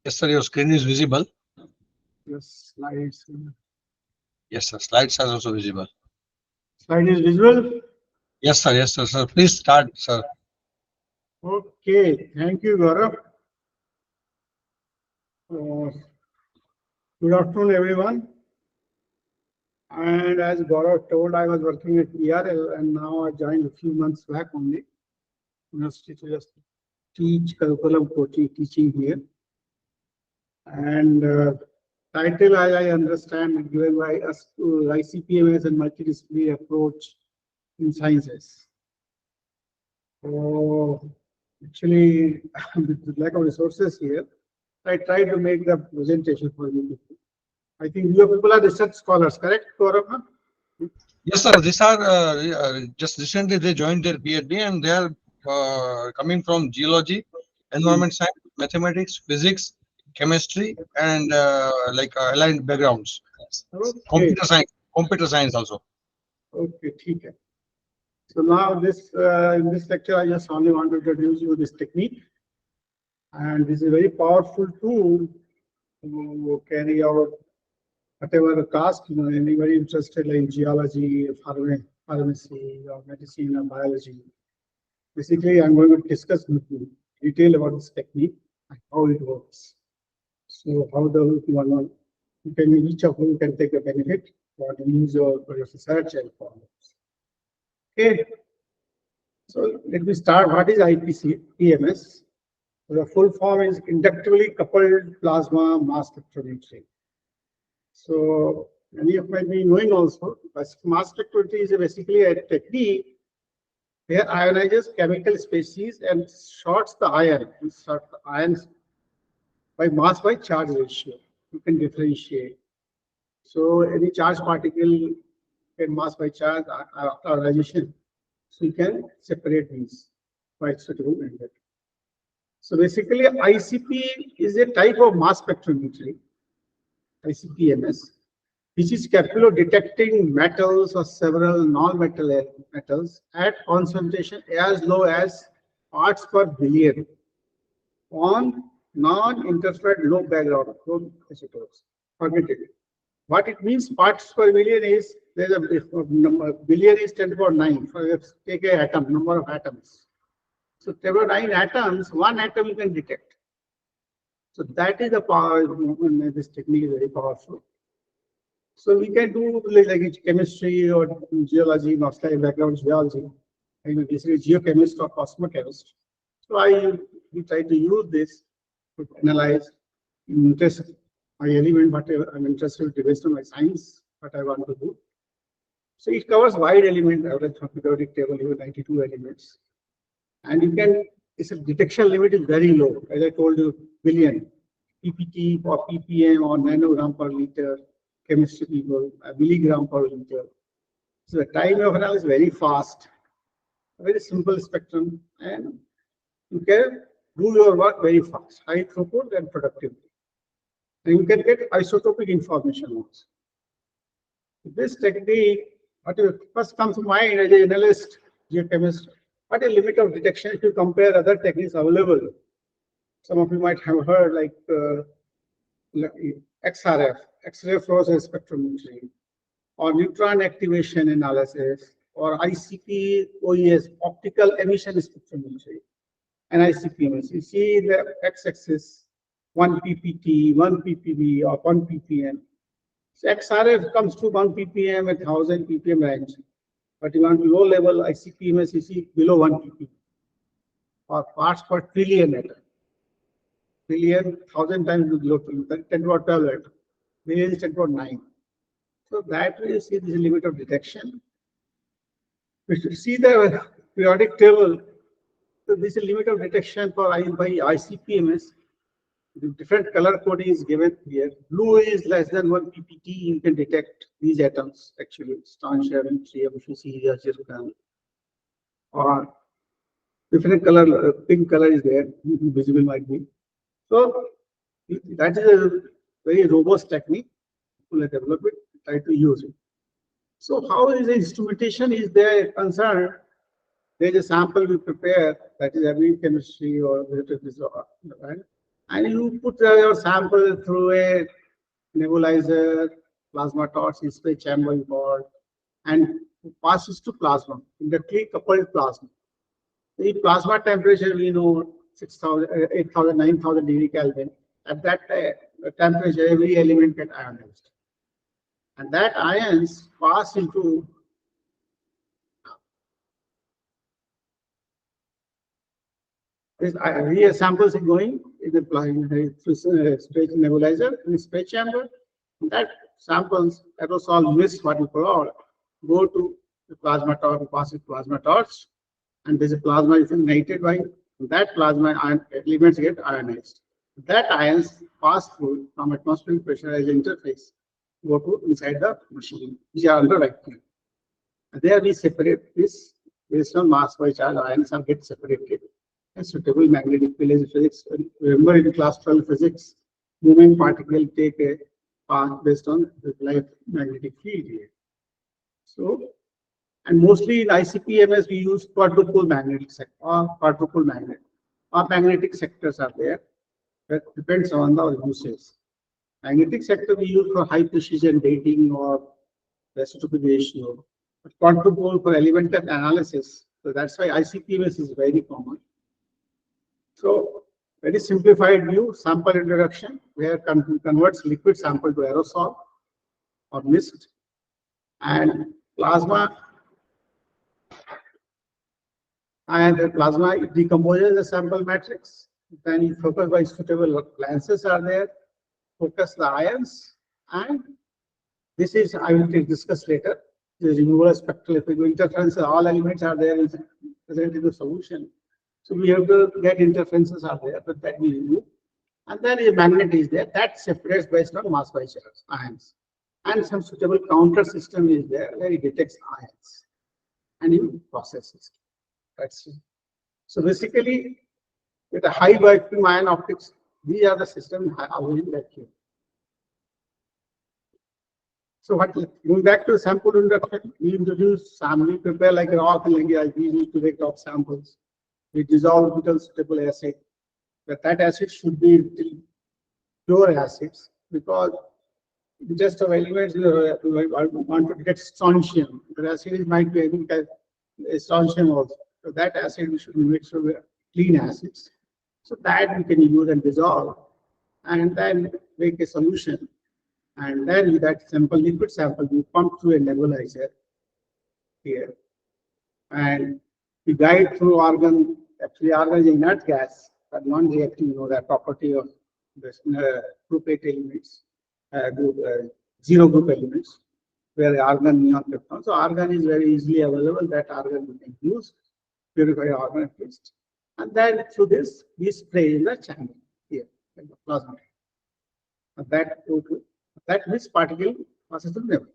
Yes, sir, your screen is visible. Yes, slides. Yes, sir, slides are also visible. Slide is visual. Yes, sir, sir. Please start, sir. Okay, thank you, Gaurav. Good afternoon, everyone. And as Gaurav told, I was working at ERL and now I joined a few months back only. University to just teach curriculum coaching, teaching here. And title, as I understand, given by us to I.C.P.M.S and multidisciplinary approach in sciences. So actually, with lack of resources here, I tried to make the presentation for you people. I think you people are research scholars, correct, Gaurav? Yes, sir. These are just recently they joined their Ph.D. and they are coming from geology, environment science, mathematics, physics, chemistry, and aligned backgrounds. Okay, Computer science also. okay, ठीक है. So now this in this lecture, I just only want to introduce you this technique, and this is a very powerful tool to carry out whatever task, anybody interested in geology, pharmacy, or medicine, or biology. Basically, I'm going to discuss with you detail about this technique and how it works. So how you can each of you can take a benefit for the use for your research and for. Okay. So let me start. What is I.P.M.S? The full form is inductively coupled plasma mass spectrometry. So many of might be knowing also, but mass spectrometry is basically a technique where ionizes chemical species and sorts the ions by mass by charge ratio. You can differentiate. So any charge particle can mass by charge ionization. So you can separate these by suitable method. So basically, I.C.P. is a type of mass spectrometry, I.C.P.M.S, which is capable of detecting metals or several non-metal metals at concentration as low as parts per billion on non-interfered low background isotopes. Forget it. What it means parts per billion is there's a number, billion is 10 to the power 9. So take an atom, number of atoms. So 10 to the power 9 atoms, one atom you can detect. So that is the power. This technique is very powerful. So we can do like chemistry or geology, nostalgic background geology. I'm basically geochemist or cosmochemist. So we try to use this to analyze interest my element, whatever I'm interested in based on my science, what I want to do. So it covers wide element average from periodic table, even 92 elements. And you can, its detection limit is very low. As I told you, billion, PPT or ppm or nanogram per liter, chemistry people, a milligram per liter. So the time of analysis is very fast, a very simple spectrum, and you can do your work very fast, high throughput and productivity. And you can get isotopic information also. This technique, what first comes to mind as an analyst, geochemist, what a limit of detection if you compare other techniques available. Some of you might have heard like XRF, X-ray fluorescence spectrometry, or neutron activation analysis, or ICP-OES, optical emission spectrometry, and I.C.P.M.S. You see the x-axis, 1 ppt, 1 ppb, or 1 ppm. So XRF comes to 1 ppm at 1000 ppm range, but you want low level I.C.P.M.S. you see below 1 ppm, or parts per trillion atom. Trillion, 1000 times below 10 to the 12 atom. Million is 10 to the 9. So that way you see this limit of detection. We should see the periodic table. So this is limit of detection for by I.C.P.M.S. The different color coding is given here. Blue is less than 1 ppt. You can detect these atoms actually. Strontium, tritium, if you see here, zircon. Or different color, pink color is there, visible might be. So that is a very robust technique. People develop it, try to use it. So how is the instrumentation is there concerned? there's a sample we prepare that is every chemistry or right? And you put your sample through a nebulizer, plasma torch, spray chamber involved, and passes to plasma, directly coupled plasma. The plasma temperature we know 6,000, 8,000, 9,000 degree Kelvin. At that temperature, every element gets ionized. And that ions pass into here samples are going in the space nebulizer, in the space chamber. That samples, aerosol mist, what you call, go to the plasma torch, pass it plasma torch, and there's a plasma is ignited by that plasma elements get ionized. That ions pass through from atmospheric pressurized interface, go to inside the machine, which are under vacuum. There we separate this based on mass by charge, ions are get separated. And suitable magnetic field is physics. Remember in class 12 physics, moving particle take a path based on the light magnetic field here. So, and mostly in I.C.P.M.S. we use quadrupole magnetic sector or quadrupole magnet. Or magnetic sectors are there. That depends on the uses. Magnetic sector we use for high precision dating or reciprocity ratio. But quadrupole for elemental analysis. So that's why I.C.P.M.S. is very common. So very simplified view, sample introduction, where converts liquid sample to aerosol or mist, and plasma, and the plasma decomposes the sample matrix. Then you focus by suitable lenses are there, focus the ions, and this is I will discuss later. The removal spectral interference, all elements are there present in the solution. So we have to get interferences are there, but that we remove. And then a magnet is there that separates based on mass by charge ions. And some suitable counter system is there where it detects ions and you process it. That's it. So basically, with a high vacuum ion optics, these are the systems avoiding vacuum. So what going back to sample induction, we introduce sample, we prepare like a rock lineage, we need to take top samples. We dissolve orbital suitable acid, but that acid should be pure acids because just of elements want to get strontium. The acid might be having strontium also. So that acid we should make sure we are clean acids. So that we can use and dissolve and then make a solution. And then with that sample, liquid sample, we pump through a nebulizer here. And we guide through organ. Actually, argon is a inert gas, but non-reactive, that property of this group 8 elements, zero group elements, where argon, neon, krypton. So argon is very easily available. That argon we can use, purify argon at least. And then through this, we spray in the channel here, like the plasma. And that mixed particle passes through them.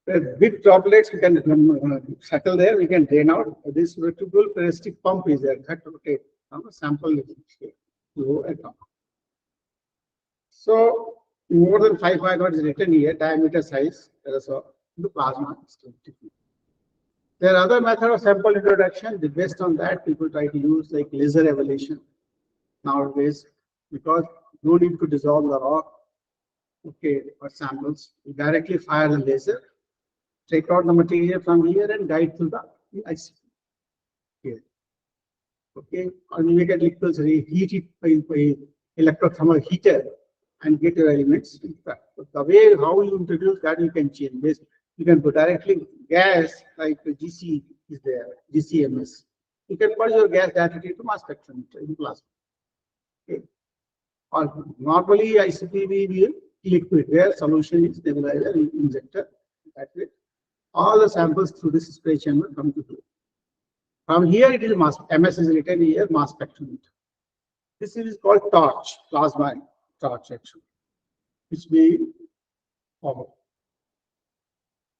The big droplets we can settle there, we can drain out. This vertical peristic pump is there that rotate sample low and down. So more than 5 microns is written here, diameter size, the plasma. There are other methods of sample introduction. Based on that, people try to use like laser evolution nowadays because no need to dissolve the rock. Okay, for samples, we directly fire the laser, take out the material from here and guide to the I.C.P. here. Okay, or you get liquids, heat it by electrothermal heater and get your elements. But the way how you introduce that you can change. This you can put directly gas like the GC is there, I.C.P.M.S. You can put your gas directly to mass spectrometer in plasma. Okay. Or normally I.C.P. we will liquid where solution is nebulizer injector. That way, all the samples through this spray chamber come to you. From here it is mass. MS is written here mass spectrometer. This is called torch, plasma torch actually, which we follow.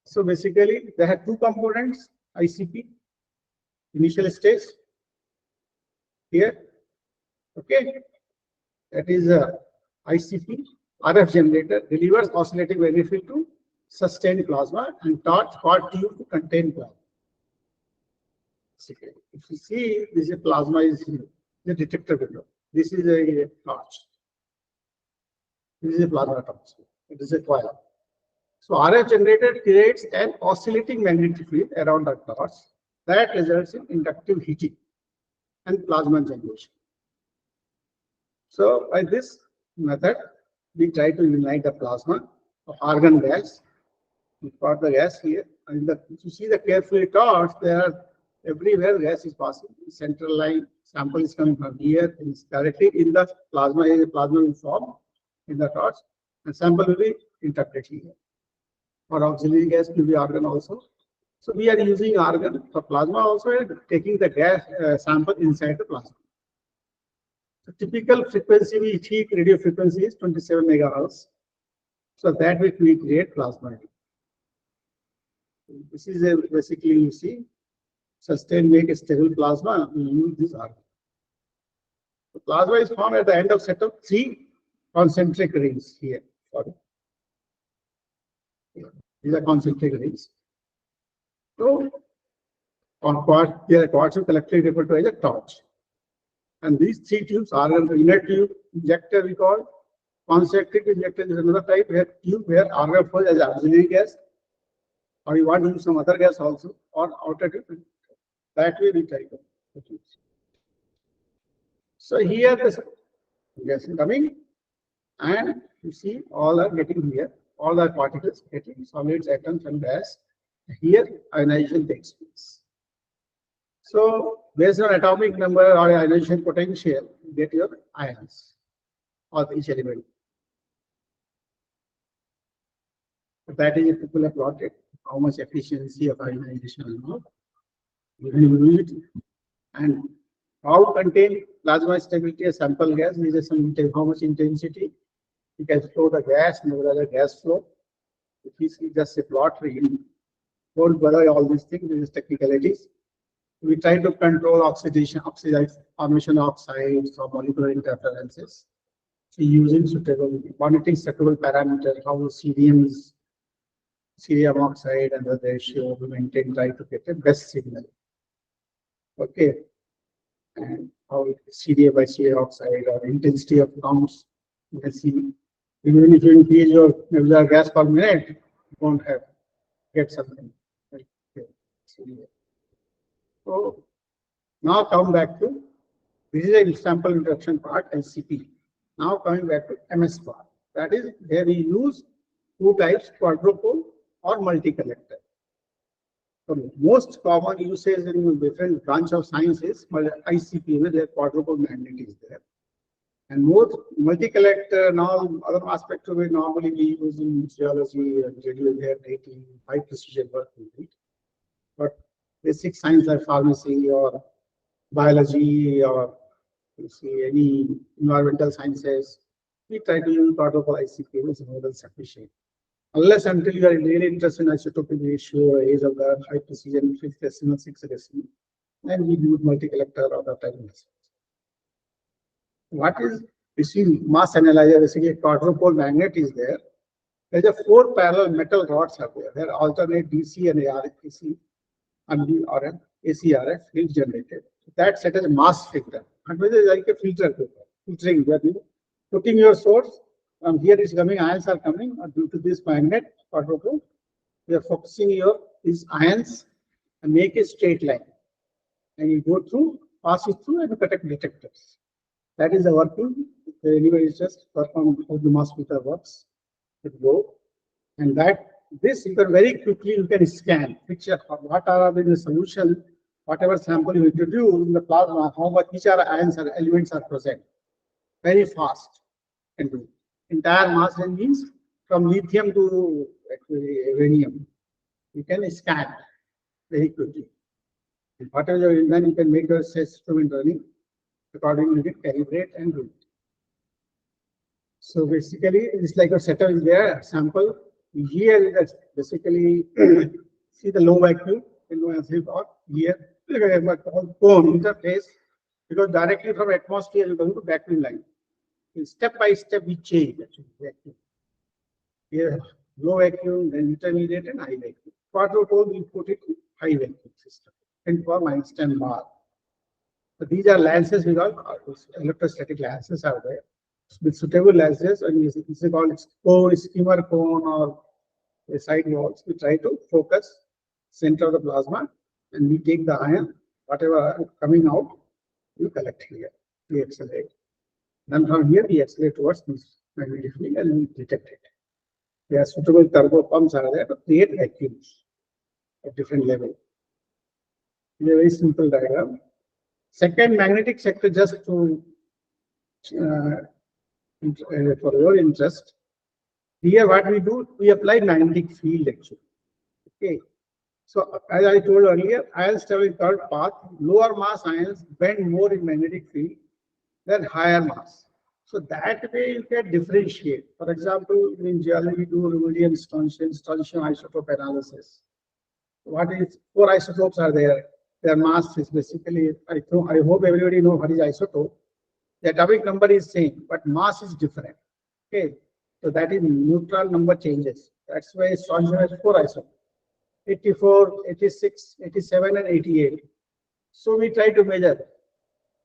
So basically, they have two components: I.C.P. initial stage here. Okay, that is a I.C.P. RF generator delivers oscillating magnetic field to sustain plasma and torch hot tube to contain plasma. If you see, this is plasma is here, the detector window. This is a torch. This is a plasma torch. It is a coil. So RF generator creates an oscillating magnetic field around the torch that results in inductive heating and plasma generation. So by this method, we try to ignite the plasma of argon gas. We got the gas here, and if you see the carefully torch, there are everywhere gas is passing. The central line sample is coming from here, and it's directly in the plasma. The plasma will form in the torch, and sample will be inducted here. For auxiliary gas will be argon also. So we are using argon for plasma also, and taking the gas sample inside the plasma. The typical frequency we take radio frequency is 27 megahertz. So that way we create plasma. This is a basically you see sustain make a stable plasma. We use this argon. The plasma is formed at the end of set of 3 concentric rings here. Sorry. These are concentric rings. So on quartz, here quartz is collectively referred to as a torch. And these 3 tubes are an inner tube injector we call. Concentric injector is another type where tube where argon flows as auxiliary gas, or you want to use some other gas also, or outer tube. That way we try the tubes. So here the gas is coming, and you see all are getting here, all are particles getting solids, atoms, and gas. Here ionization takes place. So based on atomic number or ionization potential, you get your ions of each element. That is a people have plotted how much efficiency of ionization is not. You can use it. And how contain plasma stability as sample gas is some how much intensity you can flow the gas, nevertheless gas flow. If you see just a plot, don't bother all these things, these technicalities. We try to control oxidation, formation of oxides or molecular interferences. So using suitable, monitoring suitable parameter, how the CDM is, cerium oxide and the ratio we maintain, try to get a best signal. Okay. And how CDA by CA oxide or intensity of counts, you can see, even if you increase your nebular gas per minute, you won't get something. Okay. So now come back to, this is a sample introduction part, I.C.P.M. Now coming back to MS part. That is where we use 2 types, quadrupole or multi-collector. So most common usage in different branch of science is I.C.P.M. There quadrupole magnet is there. And most multi-collector and all other aspects of it normally we use in geology and radio dating, high precision work. But basic science like pharmacy or biology or you see any environmental sciences, we try to use quadrupole I.C.P.M. as more than sufficient. Unless until you are really interested in isotopic ratio, age of the high precision, 5th decimal, 6th decimal, then we use multi-collector or that type of method. What is see mass analyzer? Basically, a quadrupole magnet is there. There are 4 parallel metal rods are there. They alternate DC and AC and or an ACRF field generated. That set as a mass filter. And whether it's like a filter, filtering, where you putting your source. From here is coming, ions are coming due to this magnet quadrupole. We are focusing your these ions and make a straight line. And you go through, pass it through and protect detectors. That is the working. Anybody is just work on how the mass filter works. It go. And that this you can very quickly you can scan picture what are in the solution, whatever sample you introduce in the plasma, how much which are ions or elements are present. Very fast and do. Entire mass range means from lithium to uranium. You can scan very quickly. And whatever then you can make your system running accordingly, you can calibrate and do it. So basically, it's like a setup is there, sample. Here is basically see the low vacuum, or here cone interface, because directly from atmosphere you go to vacuum line. Step by step we change actually vacuum. Here low vacuum, then intermediate and high vacuum. Quadrupole we put it in high vacuum system. 10⁻⁻10 bar. So these are lances because electrostatic lances are there. With suitable lances, and this is called cone, skimmer cone, or a side walls. We try to focus center of the plasma, and we take the ion, whatever coming out, we collect here. We accelerate. Then from here we accelerate towards this magnetic field and we detect it. There are suitable turbo pumps are there to create vacuums at different level. It's a very simple diagram. Second, magnetic sector, just to for your interest. Here what we do, we apply magnetic field actually. Okay. So as I told earlier, ions travel in third path. Lower mass ions bend more in magnetic field than higher mass. So that way you can differentiate. For example, in geology, we do rubidium strontium isotope analysis. What is 4 isotopes are there? Their mass is basically, I hope everybody knows what is isotope. The atomic number is same, but mass is different. Okay, so that is neutron number changes. That's why strontium has 4 isotopes: 84, 86, 87, and 88. So we try to measure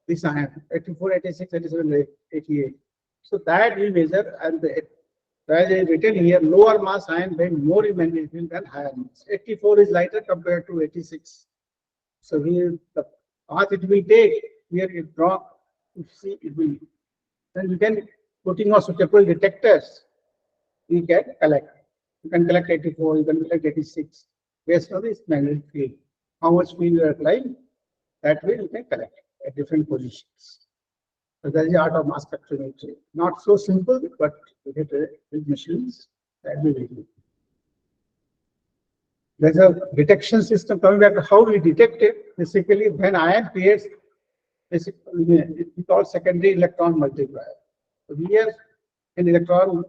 this ion 84, 86, 87, 88. So that we measure, and as I written here, lower mass ion bend more in magnetic field than higher mass. 84 is lighter compared to 86. So the path it will take, here it drop. You see, it will. Then you can putting on suitable detectors. You can collect. You can collect 84. You can collect 86 based on this magnetic field. How much field you are applying, that way you can collect at different positions. So that is the art of mass spectrometry. Not so simple, but with machines that we will do. There's a detection system. Coming back to how we detect it, basically when ion creates, basically it's called secondary electron multiplier. So here an electron,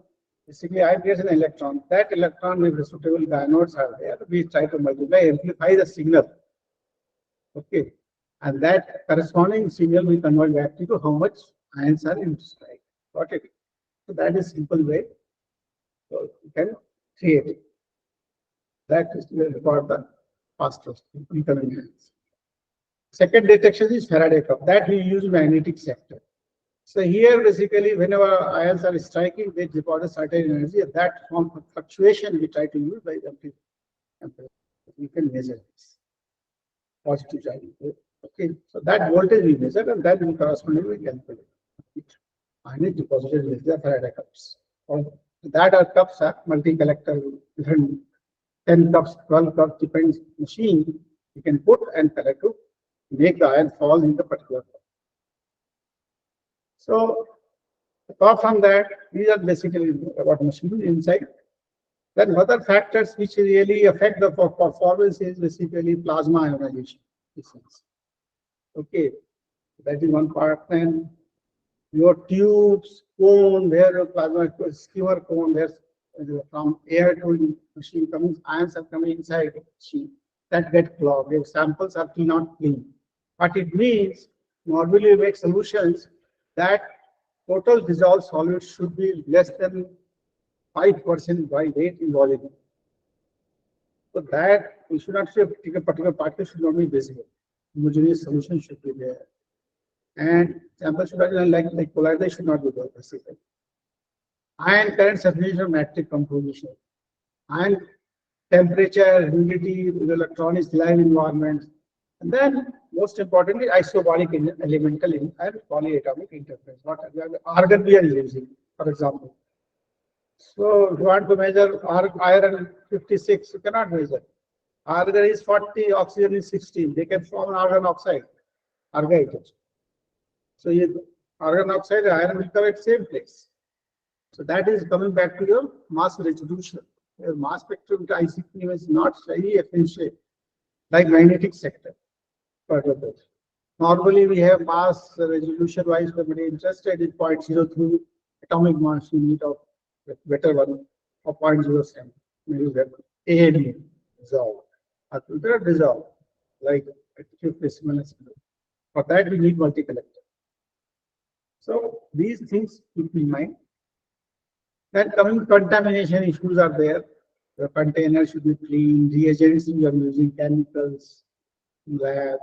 basically ion creates an electron. That electron with the suitable diodes are there. We try to multiply, amplify the signal. Okay. And that corresponding signal we convert back to how much ions are inside. Got it? So that is simple way. So you can create it. That is to record the fastest incoming ions. Second detection is Faraday curve. That we use magnetic sector. So here basically whenever ions are striking, they deposit certain energy. That form of fluctuation we try to use by the we can measure this. Positive charge. Okay, so that voltage we measure and that will correspondingly calculate. Ion is deposited with the Faraday cups. Or that are cups are multi-collector, different 10 cups, 12 cups, depends machine you can put and collect to make the ion fall in the particular cup. So apart from that, these are basically about machine inside. Then other factors which really affect the performance is basically plasma ionization. Okay, that is one part. Then your tubes, cone, where your plasma skimmer cone, there's from air to machine coming, ions are coming inside the machine. That get clogged. If samples are not clean. What it means, normally we make solutions that total dissolved solid should be less than 5% by weight in volume. So that we should not say a particular particle should not be visible. Homogeneous solution should be there. And sample should not be like polarization should not be there basically. Ion current substitution of matrix composition. Ion temperature, humidity, electronics, live environments. And then most importantly, isobaric elemental and polyatomic interference. What argon we are using, for example. So if you want to measure iron 56, you cannot measure. Argon is 40, oxygen is 16. They can form an argon oxide, argonite. So argon oxide and iron will come at same place. So that is coming back to your mass resolution. Your mass spectrum to I.C.P.M.S is not very efficient like magnetic sector. Normally we have mass resolution wise, somebody interested in 0.03 atomic mass unit of better one of 0.07. Maybe that ANA dissolve. Or dissolve like active specimen. For that we need multi-collector. So these things keep in mind. Then coming contamination issues are there. The container should be clean, reagents we are using, chemicals. lab,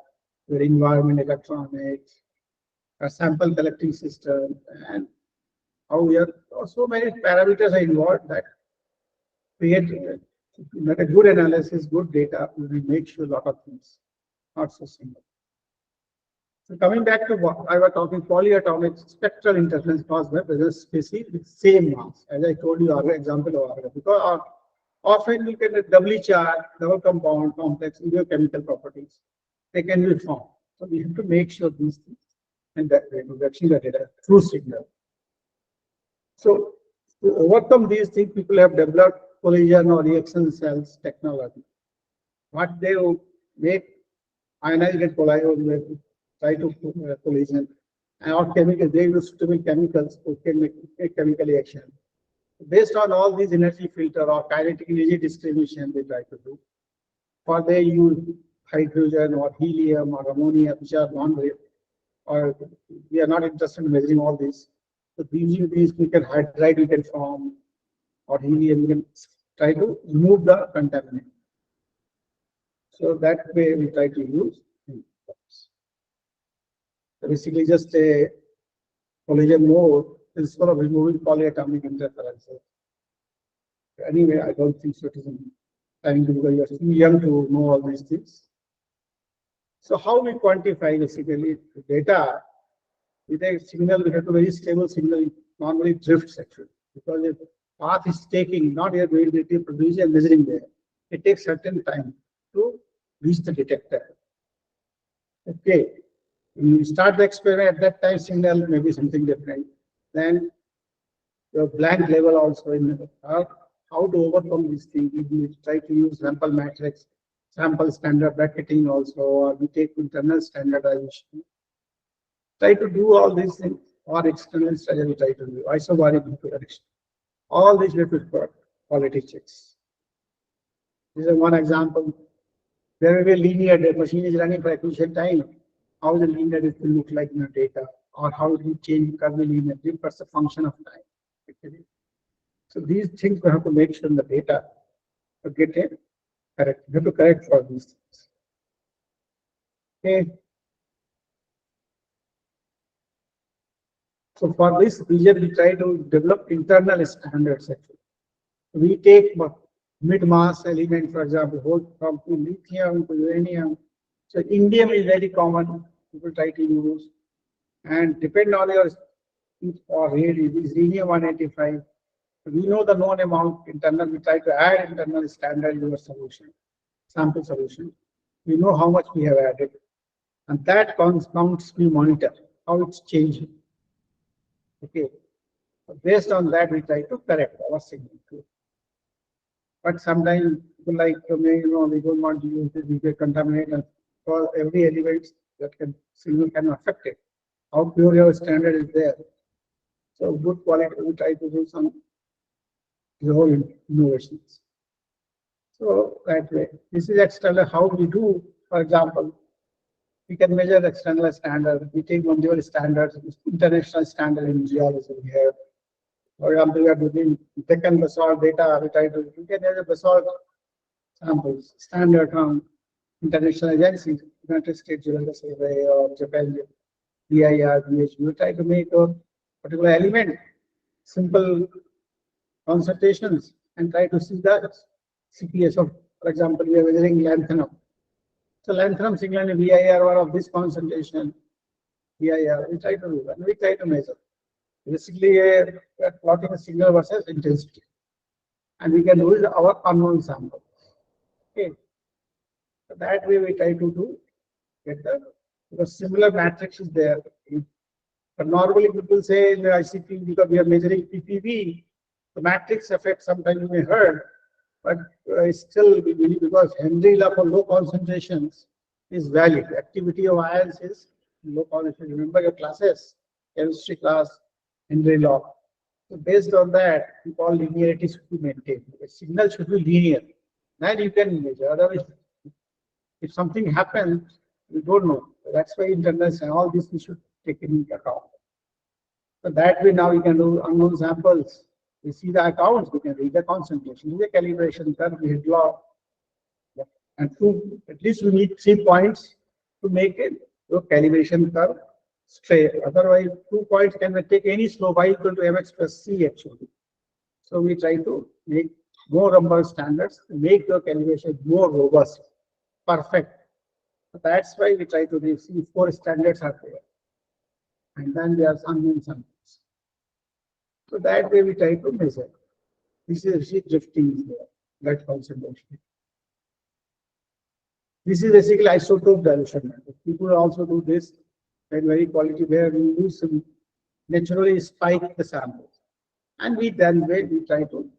your environment electronics, a sample collecting system, and how we are so many parameters are involved that create a good analysis, good data, we make sure a lot of things, not so simple. So coming back to what I was talking, polyatomic spectral interference caused by presence species with same mass, as I told you, our example of our, because often you can doubly charged, double compound, complex, either chemical properties, they can be formed. So we have to make sure these things, and that way to achieve the data, true signal. So to overcome these things, people have developed collision or reaction cells technology. What they will make ionized collision, try to collision, and or chemical, they use suitable chemicals to make chemical reaction. Based on all these energy filter or kinetic energy distribution, they try to do. Or they use hydrogen or helium or ammonia, which are non-real, or we are not interested in measuring all these. So using these, we can hydride, we can form, or helium, we can try to remove the contaminant. So that way we try to use. So basically, just a collision mode is sort of removing polyatomic interferences. Anyway, I don't think so. It is time to, because you are too young to know all these things. So how we quantify basically data with a signal, we have a very stable signal, normally drifts actually, because if path is taking, not your variability producing and measuring there, it takes certain time to reach the detector. Okay, when you start the experiment at that time, signal may be something different. Then your blank level also in how to overcome these things. We try to use sample matrix, sample standard bracketing also, or we take internal standardization. Try to do all these things, or external study we try to do, isobaric interpretation. All these we have to quality checks. This is one example. There will be a linear, the machine is running for acquisition time. How the linear it will look like in the data, or how it will change curvilinear, that's a function of time. Actually. So these things we have to make sure in the data to get it correct. We have to correct for these things. Okay. So for this region, we try to develop internal standards actually. We take mid-mass element, for example, whole from lithium to uranium. So indium is very common, people try to use. And depend on your or really is rhenium 185. We know the known amount internal, we try to add internal standard in your solution, sample solution. We know how much we have added. And that counts we monitor how it's changing. Okay. So based on that, we try to correct our signal. But sometimes people like we don't want to use this, we get contaminated for every element that can signal can affect it. How pure your standard is there. So good quality, we try to do some whole innovations. So that way, this is external how we do, for example, we can measure external standard. We take one standards, international standard in geology we have. For example, we are doing Deccan basalt data, we try to, we can measure basalt samples, standard from international agencies, United States Geological Survey or Japan, DIR, BH. We try to make a particular element, simple concentrations, and try to see the CPS of, for example, we are measuring lanthanum. So lanthanum signal in VIR or of this concentration, VIR, we try to do that, we try to measure. Basically, we are plotting a signal versus intensity. And we can use our unknown sample. Okay. So that way we try to do get the similar matrix is there. But normally people say in the I.C.P.M. because we are measuring PPV, the matrix effect sometimes you may heard, but still we believe because Henry law for low concentrations is valid. Activity of ions is low concentration. Remember your classes, chemistry class, Henry law. So based on that, we call linearity should be maintained. The signal should be linear. Then you can measure. Otherwise, if something happens, we don't know. That's why internals and all this we should take into account. So that way now we can do unknown samples. We see the accounts, we can read the concentration, the calibration curve, we hit law. And at least we need 3 points to make it your calibration curve straight. Otherwise, 2 points can take any slope y equal to mx plus c actually. So we try to make more number of standards to make your calibration more robust, perfect. So that's why we try to see 4 standards are there. And then there are some in some. So that way we try to measure. This is drifting here, that concentration. This is basically isotope dilution method. People also do this and very quality where we use some naturally spike the samples. And we then we try to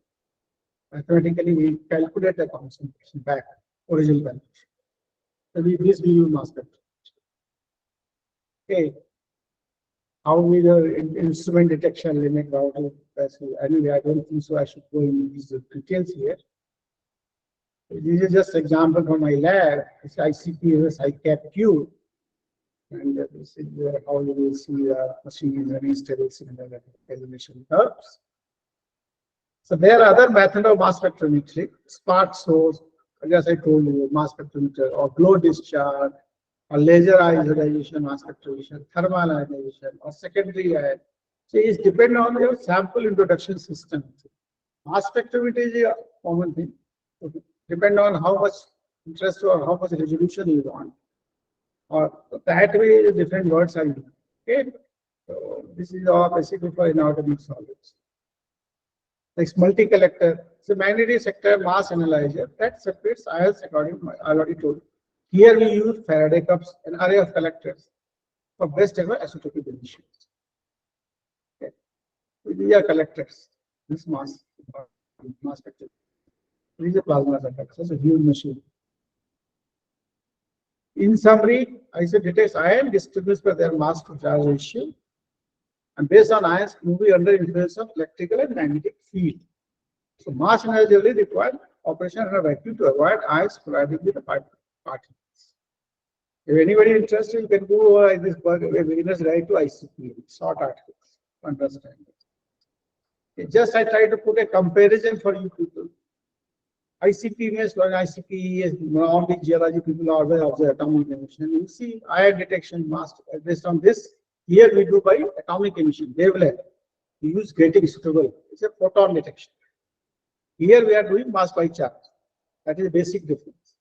mathematically we calculate the concentration back, original calculation. So this we use mass spectrometry. Okay. How we the instrument detection limit routing. Anyway, I don't think so. I should go into these details here. This is just example from my lab. It's I.C.P.M.S, I.C.P.M.S, and this is how you will see the machine is running stable similar calibration curves. So there are other methods of mass spectrometry, spark source, as I told you, mass spectrometer, or glow discharge, or laser ionization mass spectrometry, thermal ionization, or secondary ion. So it depends on your sample introduction system. Mass spectrometry is a common thing. Depend on how much interest or how much resolution you want. Or that way, different words are used. Okay. So this is all basically for inorganic solids. Next, multi-collector. So magnetic sector mass analyzer that separates ions according to I already told. Here we use Faraday cups, an array of collectors for best ever isotopic emissions. Okay. So these are collectors. This mass spectrum. These are plasma collectors. It's a huge machine. In summary, I said detects ion distributes by their mass to charge ratio, and based on ions moving under influence of electrical and magnetic field. So mass energy required operation in a vacuum to avoid ions colliding with the particles. If anybody interested, you can go over this beginner's guide to I.C.P.M.S, short articles to understand it. Just I try to put a comparison for you people. I.C.P.M.S or I.C.P.E.S, normally geology people always observe atomic emission. You see ion detection mass based on this. Here we do by atomic emission, wavelength. We use grating interval. It's a photon detection. Here we are doing mass by charge. That is the basic difference.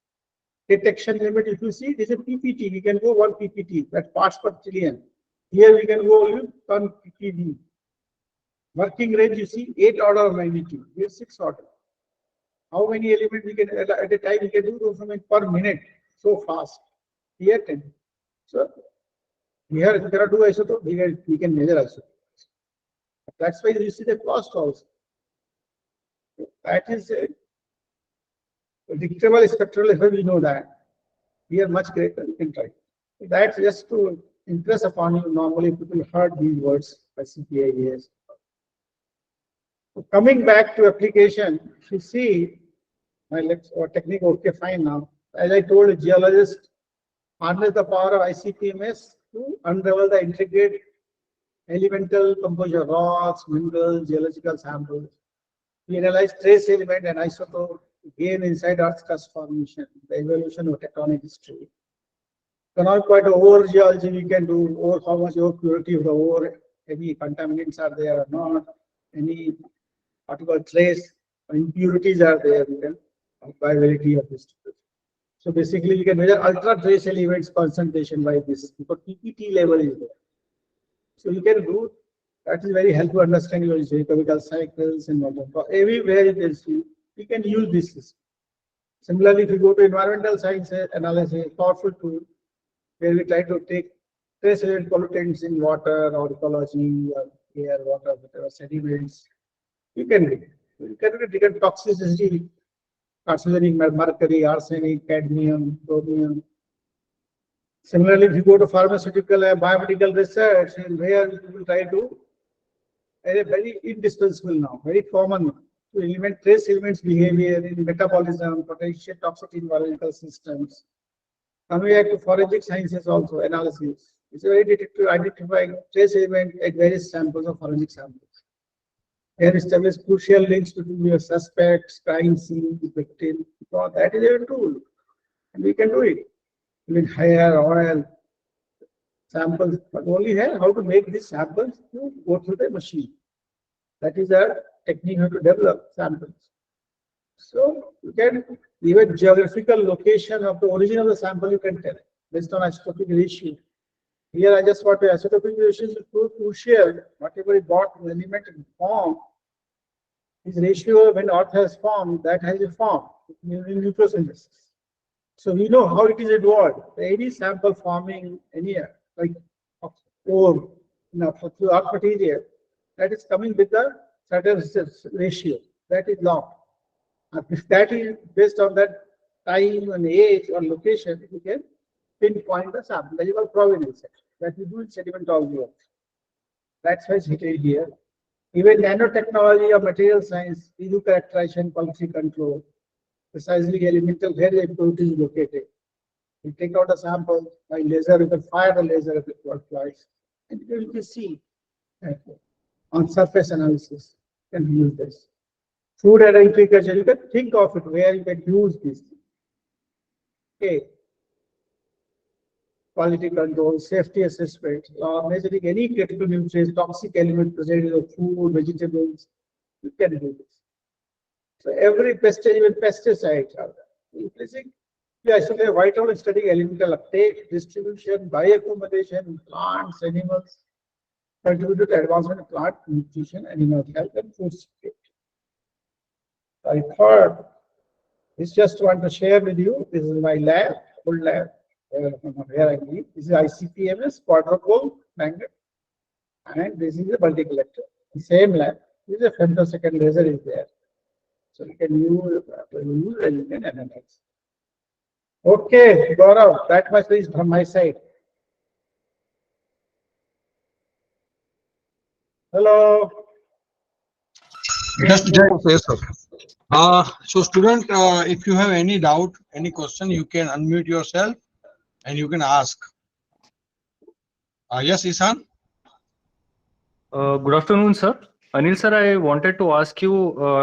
Detection limit, if you see, it is a PPT. We can go 1 PPT, that parts per trillion. Here we can go only 1 ppb. Working range, you see, 8 order of magnitude. Here 6 order. How many elements we can at a time we can do per minute so fast? Here 10. So here if there are 2 isotopes, we can measure isotopes. That's why you see the cost also. That is a predictable spectral effect. We know that. Here much greater, you can try. That's just to impress upon you. Normally people heard these words by CPIAs. So coming back to application, if you see my technique, okay, fine now. As I told you, geologists harness the power of I.C.P.M.S to unravel the intricate elemental composition of rocks, minerals, geological samples. We analyze trace element and isotope gain inside Earth's crust formation, the evolution of tectonic history. So now quite ore geology we can do, ore, how much ore purity of the ore, any contaminants are there or not, any particle trace impurities are there, we can viability of this. So basically we can measure ultra trace elements concentration by this because PPT level is there. So you can do that is very helpful to understand your chemical cycles and everywhere you can see we can use this system. Similarly, if you go to environmental science analysis, powerful tool where we try to take trace element pollutants in water or ecology or air, water, whatever sediments, you can do. You can detect toxicity, carcinogenic mercury, arsenic, cadmium, chromium. Similarly, if you go to pharmaceutical and biomedical research, and where we will try to very indispensable now, very common to element trace elements behavior in metabolism, potential toxicity in biological systems. Coming back to forensic sciences also analysis. It's a very detective identifying trace element at various samples of forensic samples. Here establish crucial links between your suspects, crime scene, victim. So that is a tool. and we can do it with hair, oil, samples, but only here how to make these samples to go through the machine. That is a technique how to develop samples. So you can even geographical location of the origin of the sample you can tell based on isotopic ratio. Here I just want the isotopic ratio is crucial. Whatever is bought element in form, this ratio when earth has formed, that has a form in nucleosynthesis. So we know how it is involved. Any sample forming any like ore through earth material, that is coming with a certain ratio. That is law. If that is based on that time and age or location, you can pinpoint the sample. That is called provenance. That we do in sedimentology also. That's why it's written here. Even nanotechnology or material science, we do characterization, policy control, precisely elemental where the impurity is located. You take out a sample by laser, you can fire the laser if it flies, and you can see on surface analysis. You can use this. Food identification, you can think of it where you can use this. Okay. Quality control, safety assessment, measuring any critical nutrients, toxic element present in the food, vegetables, you can do this. So every pesticide, even pesticides are there. Increasing the isolate vital studying elemental uptake, distribution, bioaccumulation in plants, animals, contribute to advancement of plant nutrition, animal health, and food security. I thought this just want to share with you. This is my lab, full lab. Where I live. This is I.C.P.M.S, quadrupole magnet, and this is a multi-collector. The same lab. This is a femtosecond laser is there. So you can use and you can analyze. Okay, Gaurav, that much is from my side. Hello. Just yes, sir. So student, if you have any doubt, any question, you can unmute yourself and you can ask. Yes, Isan. Good afternoon, sir. Anil sir, I wanted to ask you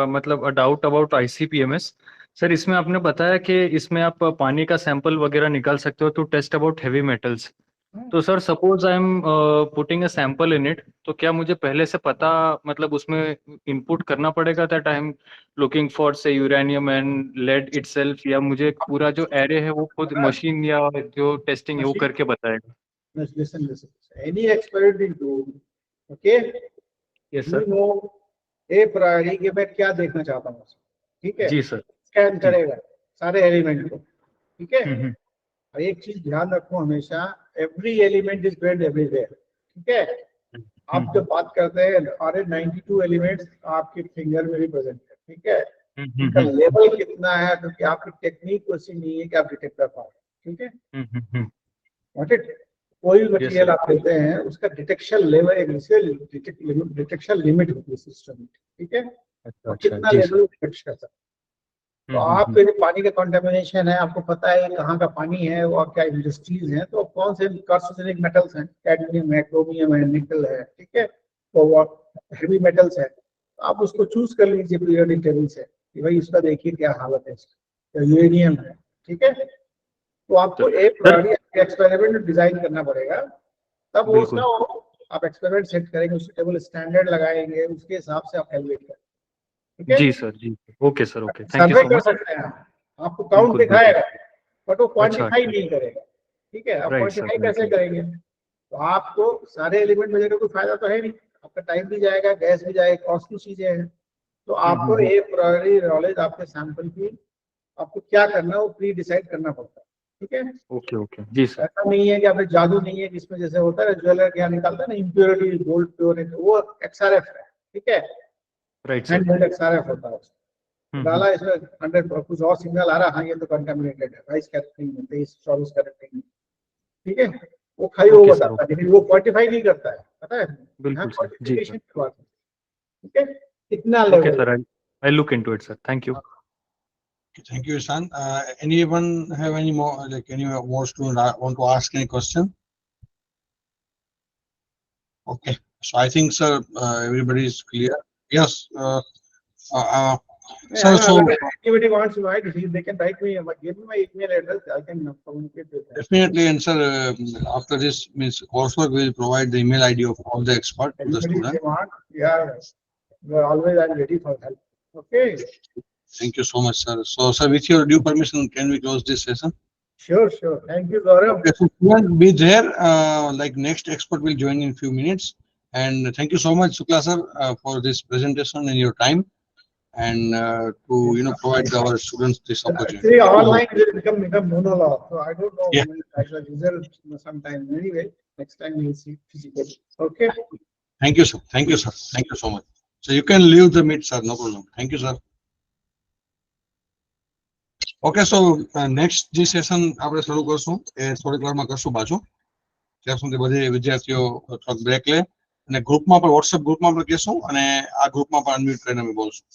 मतलब a doubt about I.C.P.M.S. Sir इसमें आपने बताया कि इसमें आप पानी का sample वगैरह निकाल सकते हो to test about heavy metals. तो sir suppose I am putting a sample in it, तो क्या मुझे पहले से पता मतलब उसमें इनपुट करना पड़ेगा that I am looking for से यूरेनियम एंड लेड इटसेल्फ, या मुझे पूरा जो एरे है वो खुद मशीन या जो टेस्टिंग है वो करके बताएगा? Listen. Any experiment you do, okay? Yes, You sir. know, a priori कि मैं क्या देखना चाहता हूँ, ठीक है? जी सर. स्कैन करेगा सारे एलिमेंट को, ठीक है? और एक चीज ध्यान रखो हमेशा, every element is present everywhere, ठीक है? आप जब बात करते हैं सारे 92 एलिमेंट्स आपके फिंगर में भी प्रेजेंट है, ठीक है? इनका लेवल कितना है क्योंकि आपकी टेक्निक वैसी नहीं है कि आप डिटेक्ट कर पाओ, ठीक है? कोई मटेरियल आप लेते हैं उसका डिटेक्शन लेवल एक डिटेक्शन लिमिट होती है सिस्टम में, ठीक है? और कितना लेवल डिटेक्ट कर सकते हैं. तो आपके जो पानी का कंटामिनेशन है, आपको पता है कहाँ का पानी है और क्या इंडस्ट्रीज हैं, तो कौन से कार्सिनोजेनिक मेटल्स हैं, कैडमियम है, क्रोमियम है, निकल है, ठीक है? तो हेवी मेटल्स है, तो आप उसको चूज कर लीजिए पीरियोडिक टेबल से कि भाई इसका देखिए क्या हालत है, तो यूरेनियम है, ठीक है? तो आपको एक प्रायोरिटी एक्सपेरिमेंट डिजाइन करना पड़ेगा, तब वो उसका आप एक्सपेरिमेंट सेट करेंगे, उसके टेबल स्टैंडर्ड लगाएंगे, उसके हिसाब से आप कैलकुलेट करेंगे. ठीक है जी सर, जी okay sir, okay thank you survey so कर मच. सकते हैं, आपको काउंट दिखाएगा बट वो क्वांटिफाई नहीं करेगा. ठीक है, आप राइट क्वांटिफाई सर, कैसे करेंगे? तो आपको सारे एलिमेंट मिलेंगे तो कोई फायदा तो है नहीं, आपका टाइम भी जाएगा, गैस भी जाएगा, कॉस्टली चीजें हैं. तो आपको एक प्रायोरिटी नॉलेज आपके सैंपल की आपको क्या करना है वो प्री डिसाइड करना पड़ता है. ठीक है, ओके ओके जी सर. ऐसा नहीं है कि आपने जादू नहीं है जिसमें जैसे होता है ज्वेलर क्या निकालता है ना, इम्प्योरिटी गोल्ड प्योर है, वो XRF है. ठीक है, राइट सर. हैंड XRF होता है. डाला इसमें 100 कुछ और सिग्नल आ रहा, हाँ ये तो कंटामिनेटेड है, 22 कैरेट नहीं है, 23-24 कैरेट नहीं. ठीक है, वो खाली वो बताता है लेकिन वो क्वांटिफाई नहीं करता है, पता है? बिल्कुल सर, जी सर. ठीक है, इतना level. Okay sir, I look into it sir. Thank you. Thank you, Ishan. Anyone have any more, like any more student want to ask any question? Okay, so I think, sir, everybody is clear. Yes, Yeah, Sir, so anybody wants to write, they can write me, give me my email address, I can communicate with them. definitely, and sir, after this means coursework will provide the email ID of all the expert to the Anybody student. they want, yeah, always I'm ready for help. Okay, Thank you so much, sir. So, sir, with your due permission, can we close this session? sure, sure. Thank you, Gaurav. Okay, so student, be there. Like next expert will join in few minutes. And thank you so much, Shukla sir, for this presentation and your time, and to provide our students this opportunity. Actually, Thank you so much. online will become monologue, so I don't know Yeah, as a result sometime. Anyway, next time we'll see physically. Okay. thank you, sir. Thank you, sir. Thank you so much. So you can leave the meet, sir. No problem. Thank you, sir. Okay so next જે session આપણે શરૂ કરશું એ થોડીક વારમાં કરશું પાછું. ત્યાં સુધી બધી વિદ્યાર્થીઓ થોડોક બ્રેક લે અને ગ્રુપમાં પણ વોટ્સએપ ગ્રુપમાં પણ કહેશું અને આ ગ્રુપમાં પણ અનમ્યુટ કરીને અમે બોલશું.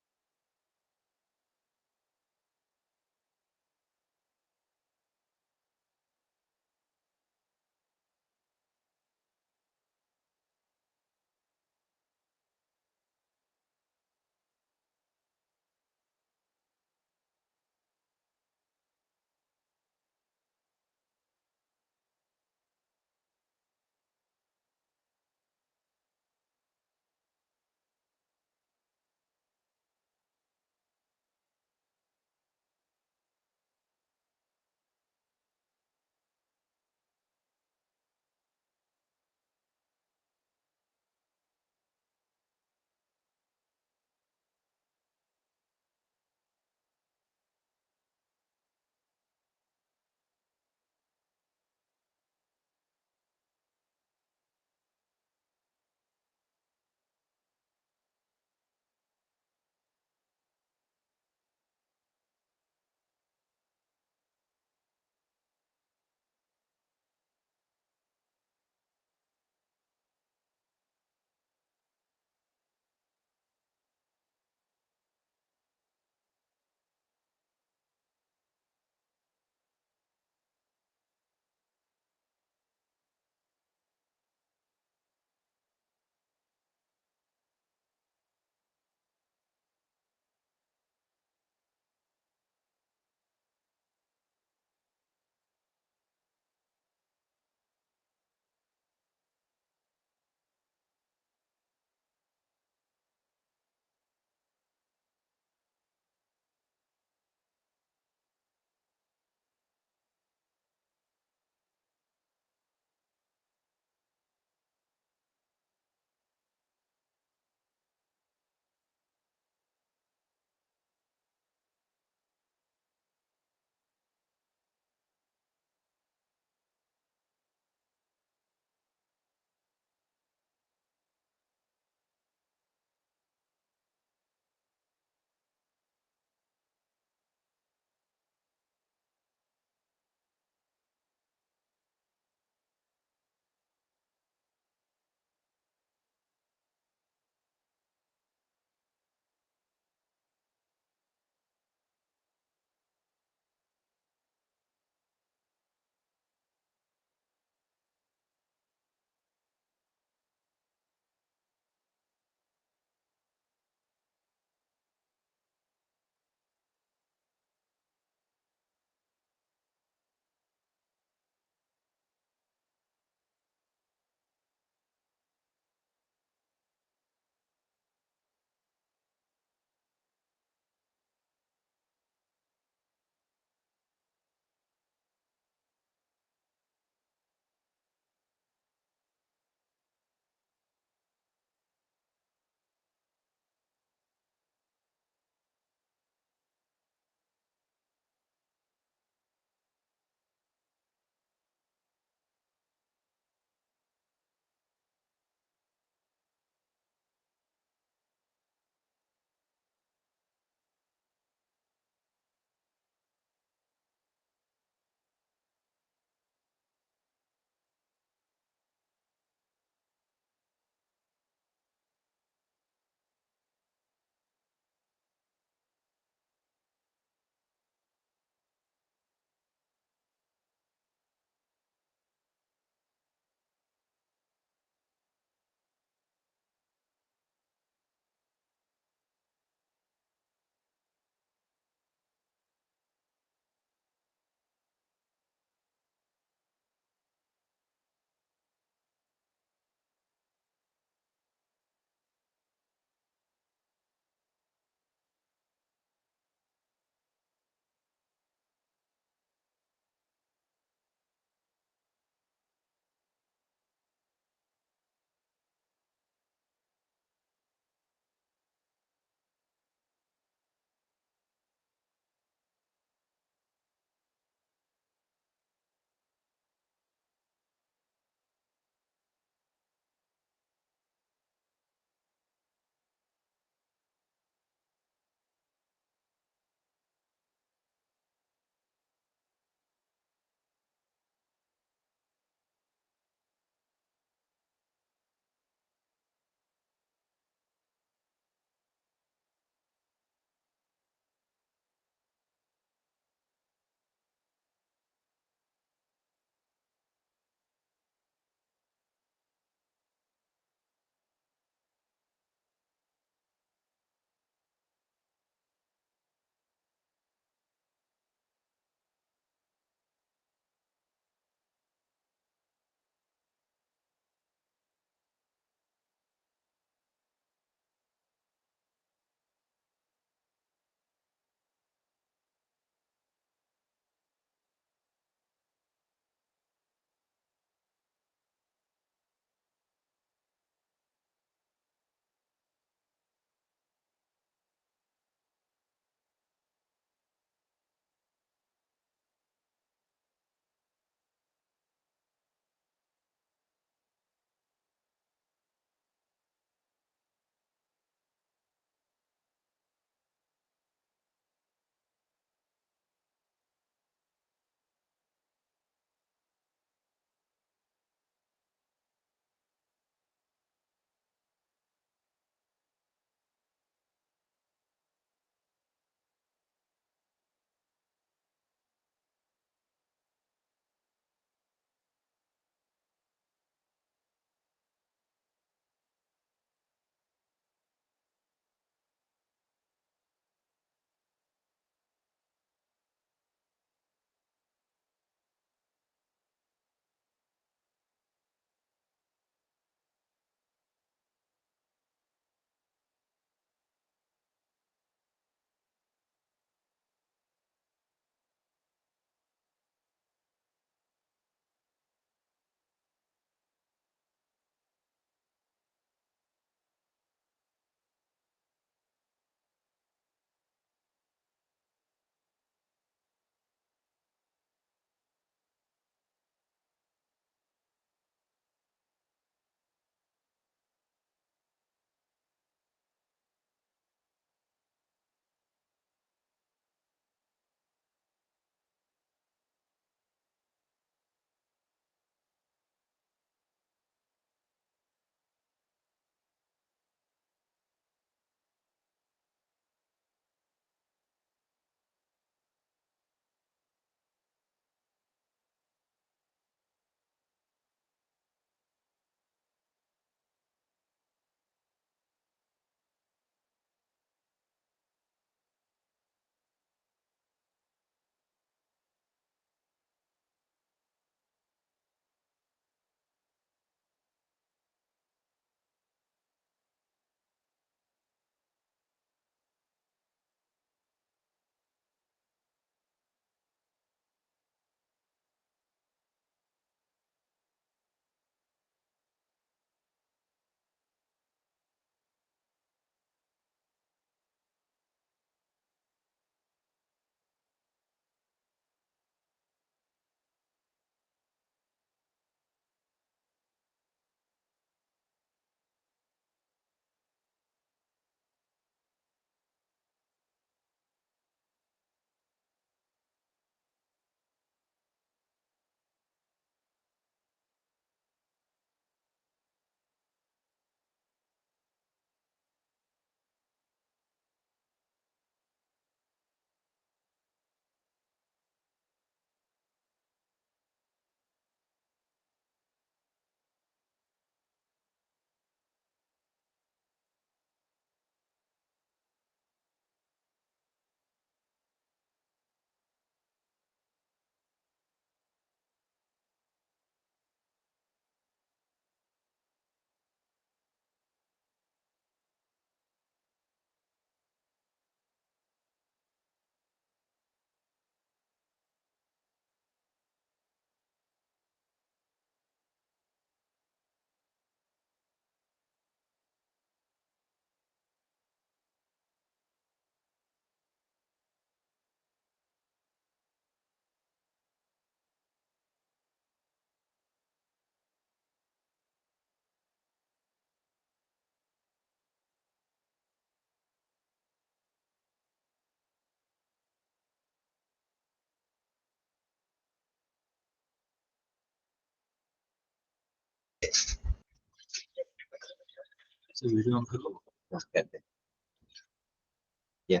Yeah.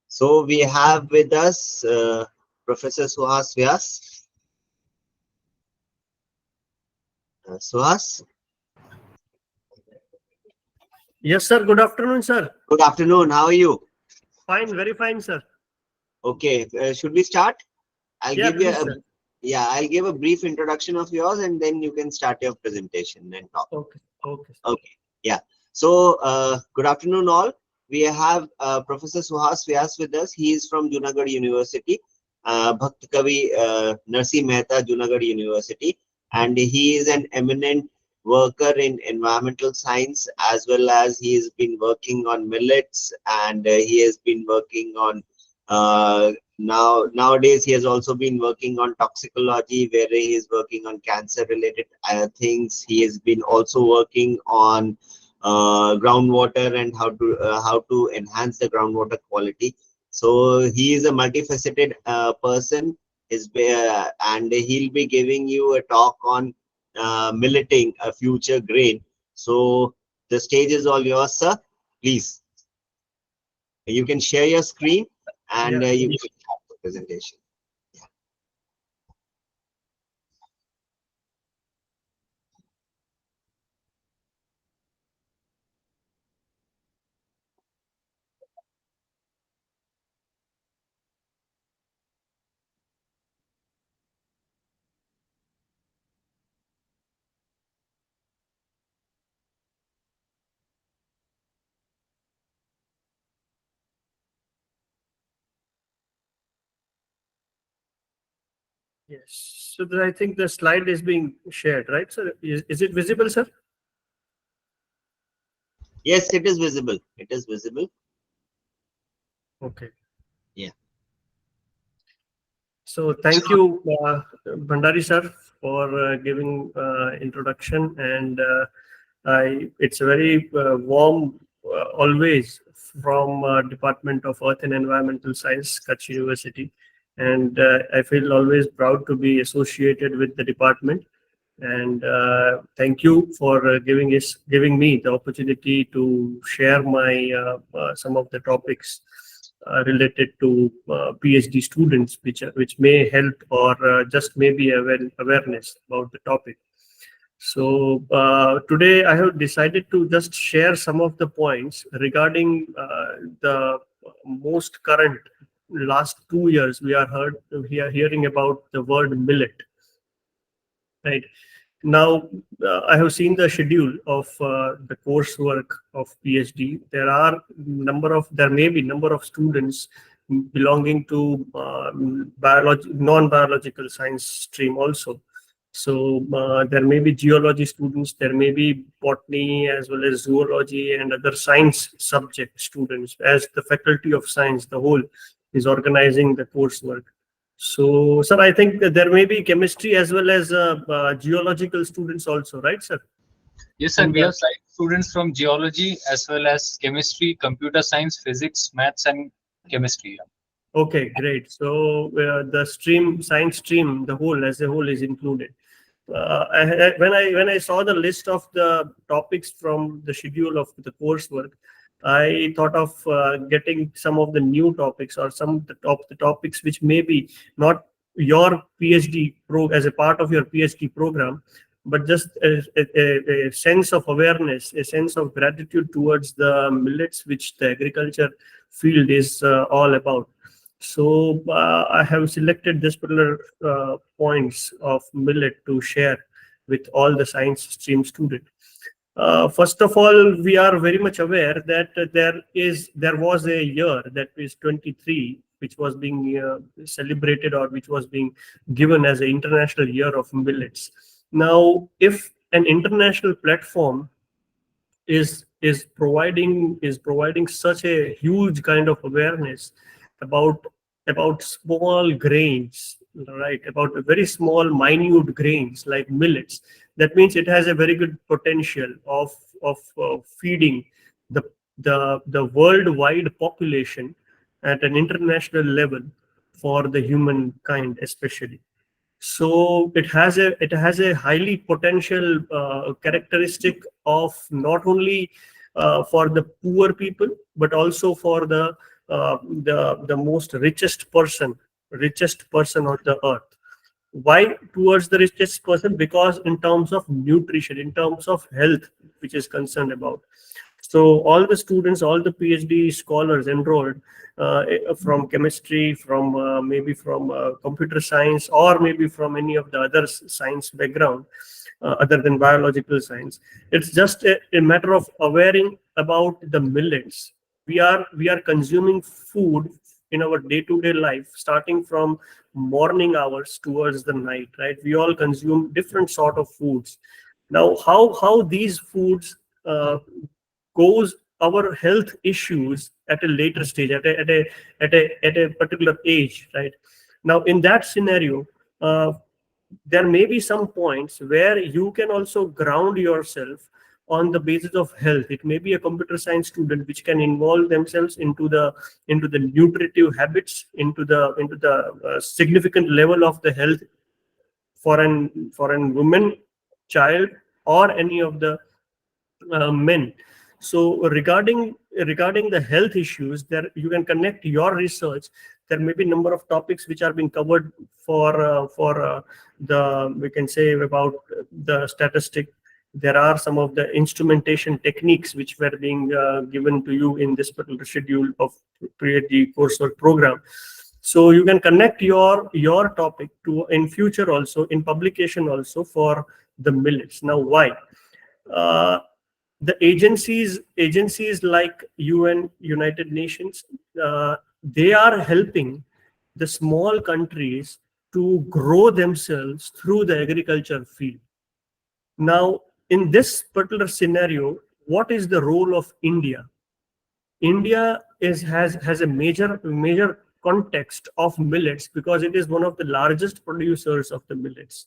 So we have with us Professor Suhas Vyas. Suhas, Yes, sir. Good afternoon, sir. good afternoon. How are you? Fine, very fine, sir. Okay, should we start? I'll Yeah, give you please, a sir. I'll give a brief introduction of yours, and then you can start your presentation and talk. Okay, okay. Okay, yeah. So, good afternoon, all. We have Professor Suhas Vyas with us. He is from Junagadh University, Bhakt Kavi Narsi Mehta, Junagadh University, and he is an eminent worker in environmental science, as well as he has been working on millets, and he has been working on nowadays he has also been working on toxicology, where he is working on cancer related things. He has been also working on groundwater and how to enhance the groundwater quality. So he is a multifaceted person, and he'll be giving you a talk on milleting, a future grain. So the stage is all yours, sir. Please, you can share your screen, and Yeah. you can start the presentation. Yes. So I think the slide is being shared, right, sir? Is it visible, sir? Yes, it is visible. It is visible. Okay. Yeah. So thank you, Bhandari sir, for giving introduction, and it's a very warm always from Department of Earth and Environmental Science, Kutch University, and I feel always proud to be associated with the department. And thank you for giving me the opportunity to share my some of the topics related to PhD students, which may help or just maybe awareness about the topic. So today I have decided to just share some of the points regarding the most current last 2 years. We are hearing about the word millet, right? Now, I have seen the schedule of the coursework of PhD. There may be number of students belonging to non-biological science stream also. So there may be geology students, there may be botany as well as zoology and other science subject students, as the Faculty of Science, the whole, is organizing the coursework. So, sir, I think that there may be chemistry as well as geological students also, right, sir? Yes, sir. And We have students from geology as well as chemistry, computer science, physics, maths, and chemistry. okay, great. So the science stream, the whole as a whole is included. When I saw the list of the topics from the schedule of the coursework, I thought of getting some of the new topics or some of the topics which may be not your PhD as a part of your PhD program, but just a sense of awareness, a sense of gratitude towards the millets which the agriculture field is all about. So I have selected this particular points of millet to share with all the science stream students. First of all, we are very much aware that there was a year, that is 23, which was being celebrated or which was being given as an international year of millets. Now, if an international platform is providing such a huge kind of awareness about small grains, right, about very small minute grains like millets, that means it has a very good potential of feeding the the worldwide population at an international level for the humankind especially. So it has a highly potential characteristic of not only for the poor people, but also for the most richest person on the earth. Why towards the richest person? Because in terms of nutrition, in terms of health, which is concerned about. So all the students, all the PhD scholars enrolled from chemistry, from maybe from computer science, or maybe from any of the other science background, other than biological science. It's just a matter of awareing about the millets. We are consuming food in our day-to-day life, starting from morning hours towards the night, right? We all consume different sort of foods. Now, how these foods goes our health issues at a later stage, at a particular age, right? Now, in that scenario, there may be some points where you can also ground yourself on the basis of health. It may be a computer science student which can involve themselves into the nutritive habits, into the significant level of the health for an woman, child, or any of the men. So regarding the health issues, there you can connect your research. There may be number of topics which are being covered for the, we can say, about the statistic. There are some of the instrumentation techniques which were being given to you in this particular schedule of PhD coursework program. So you can connect your topic to in future also, in publication also, for the millets. Now, why? Uh, the agencies like UN, United Nations, they are helping the small countries to grow themselves through the agriculture field. Now, in this particular scenario, what is the role of India? India has a major context of millets, because it is one of the largest producers of the millets,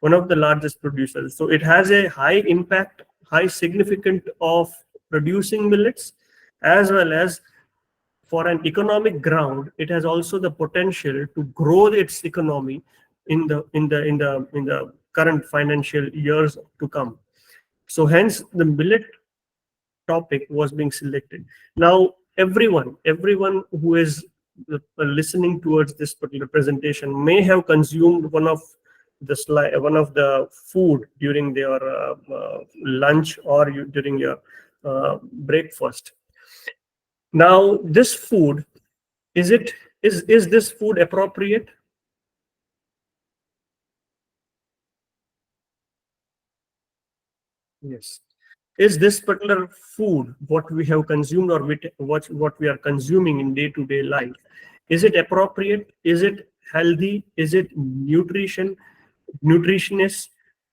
one of the largest producers. So it has a high impact, high significant of producing millets, as well as for an economic ground. It has also the potential to grow its economy in the current financial years to come. So hence the millet topic was being selected. Now, everyone who is listening towards this particular presentation may have consumed one of the food during their lunch, or during your breakfast. Now, this food, is this food appropriate? Yes. Is this particular food, what we have consumed, or what we are consuming in day-to-day life, is it appropriate? Is it healthy? Is it nutritionist?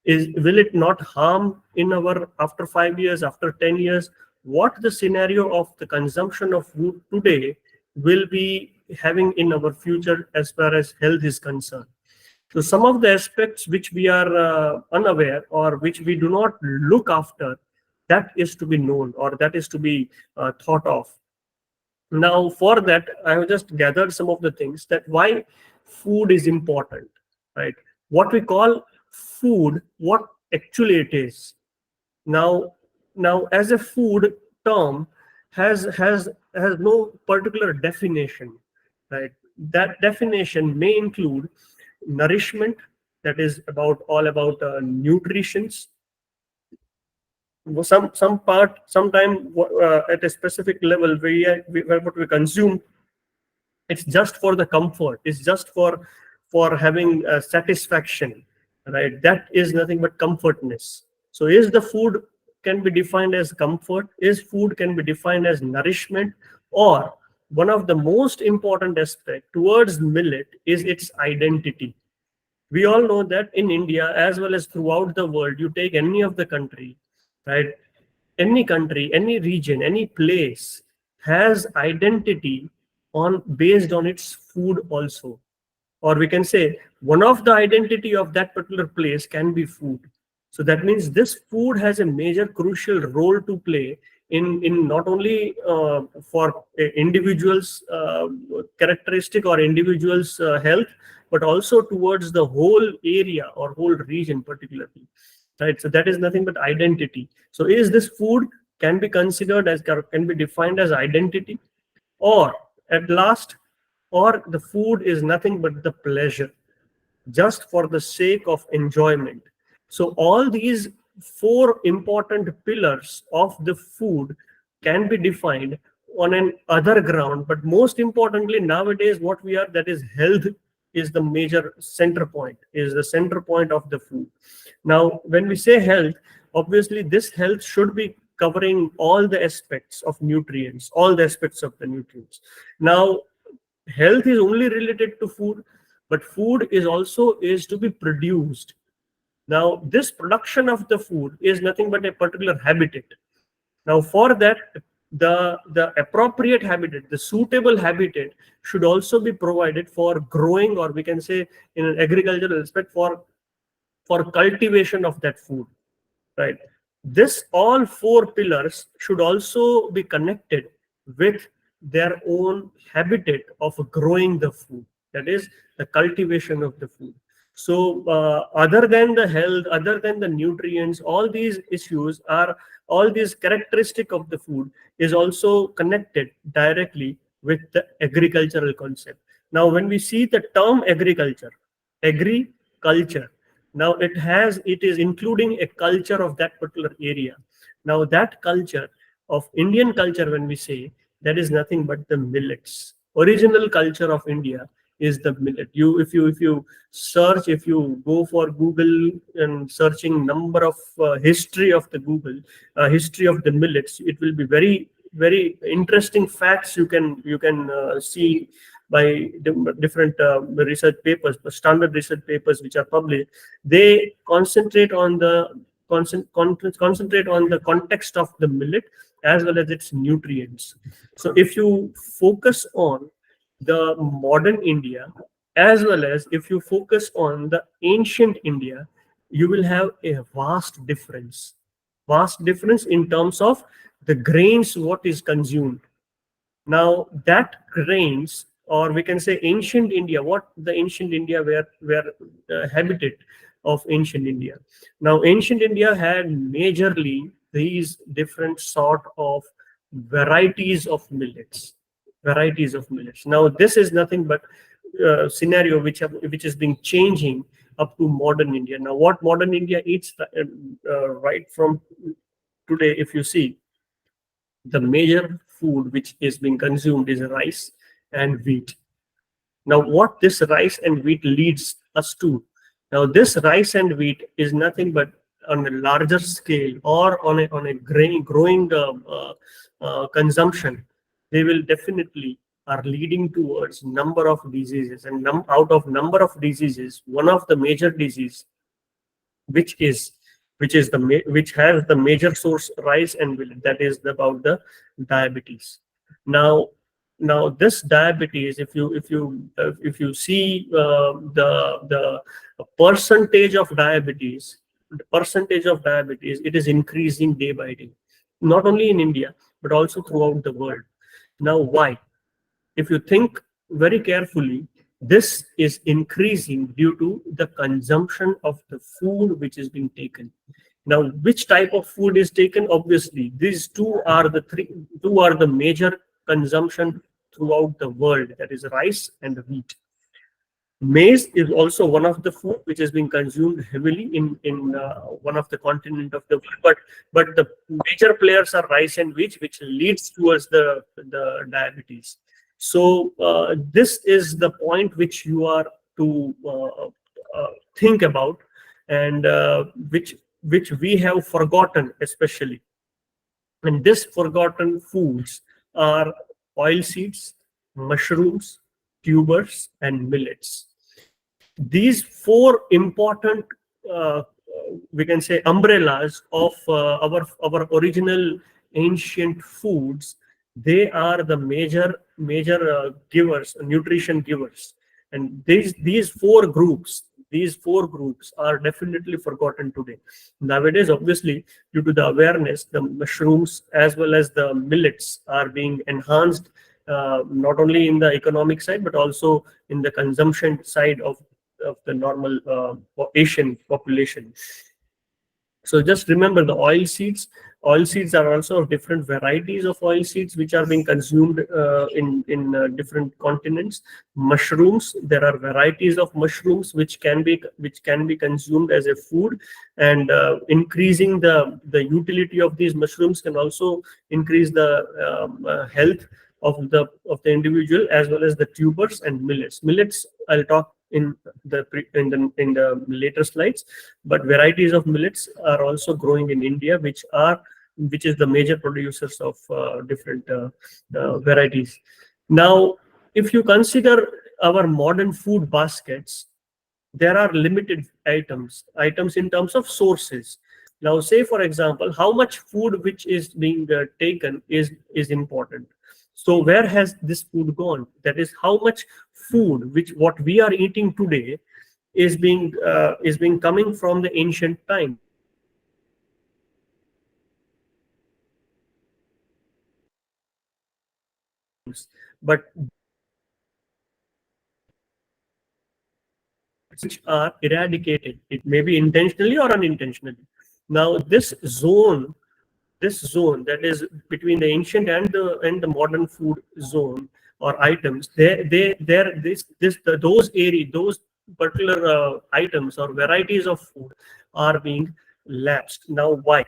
Will it not harm in our after 5 years, after 10 years? What the scenario of the consumption of food today will be having in our future as far as health is concerned? So some of the aspects which we are unaware, or which we do not look after, that is to be known, or that is to be thought of. Now, for that, I have just gathered some of the things that why food is important, right? What we call food, what actually it is. Now, as a food term, has no particular definition, right? That definition may include nourishment, that is all about nutritions. Sometime at a specific level, what we consume, it's just for the comfort, it's just for having satisfaction, right? That is nothing but comfortness. So is the food can be defined as comfort? Is food can be defined as nourishment? Or one of the most important aspect towards millet is its identity. We all know that in India, as well as throughout the world, you take any of the country, right? Any country, any region, any place has identity on based on its food also. Or we can say one of the identity of that particular place can be food. So that means this food has a major crucial role to play in not only for individuals characteristic or individuals health, but also towards the whole area or whole region particularly, right? So that is nothing but identity. So is this food can be considered as, can be defined as identity, or at last, or the food is nothing but the pleasure, just for the sake of enjoyment. So all these four important pillars of the food can be defined on an other ground, but most importantly nowadays what we are, that is health, is the major center point, is the center point of the food. Now when we say health, obviously this health should be covering all the aspects of nutrients, all the aspects of the nutrients. Now health is only related to food, but food is also is to be produced. Now this production of the food is nothing but a particular habitat. Now for that, the appropriate habitat, the suitable habitat should also be provided for growing, or we can say in an agricultural aspect, for cultivation of that food, right? This all four pillars should also be connected with their own habitat of growing the food, that is the cultivation of the food. So other than the health, other than the nutrients, all these issues are, all these characteristic of the food is also connected directly with the agricultural concept. Now when we see the term agriculture, now it is including a culture of that particular area. Now that culture of Indian culture, when we say, that is nothing but the millets. Original culture of India is the millet. If you search, if you go for Google and searching number of history of the Google history of the millets, it will be very interesting facts you can see by different research papers, standard research papers which are published. They concentrate on the concentrate on the context of the millet as well as its nutrients. So if you focus on the modern India as well as if you focus on the ancient India, you will have a vast difference in terms of the grains what is consumed. Now that grains, or we can say ancient India, what the ancient India were habitat of ancient India. Now ancient India had majorly these different sort of varieties of millets. Now this is nothing but scenario which has been changing up to modern India. Now what modern India eats right from today, if you see, the major food which is being consumed is rice and wheat. Now what this rice and wheat leads us to, now this rice and wheat is nothing but on a larger scale or on a growing consumption, they will definitely are leading towards number of diseases, and out of number of diseases, one of the major disease which has the major source rice and millet, that is about the diabetes. Now this diabetes, if you see the percentage of diabetes, it is increasing day by day, not only in India but also throughout the world. Now why? If you think very carefully, this is increasing due to the consumption of the food which is being taken. Now, which type of food is taken? Obviously, these two are the major consumption throughout the world, that is rice and wheat. Maize is also one of the food which is being consumed heavily in one of the continent of the world, but the major players are rice and wheat, which leads towards the diabetes. So this is the point which you are to think about, and which we have forgotten especially. And this forgotten foods are oil seeds, mushrooms, tubers, and millets. These four important, we can say, umbrellas of our original ancient foods, they are the major givers, nutrition givers. And these four groups, these four groups are definitely forgotten today. Nowadays, obviously, due to the awareness, the mushrooms as well as the millets are being enhanced, not only in the economic side, but also in the consumption side of the normal Asian population. So just remember the oil seeds. Oil seeds are also different varieties of oil seeds which are being consumed in different continents. Mushrooms, there are varieties of mushrooms which can be consumed as a food, and increasing the utility of these mushrooms can also increase the health of the individual, as well as the tubers and millets. Millets I'll talk in the later slides, but varieties of millets are also growing in India, which is the major producers of different varieties. Now, if you consider our modern food baskets, there are limited items in terms of sources. Now, say for example, how much food which is being taken is important. So where has this food gone? That is, how much food what we are eating today is being coming from the ancient times. But which are eradicated, it may be intentionally or unintentionally. Now this zone that is between the ancient and the modern food zone or items, those particular items or varieties of food are being lapsed. Now why?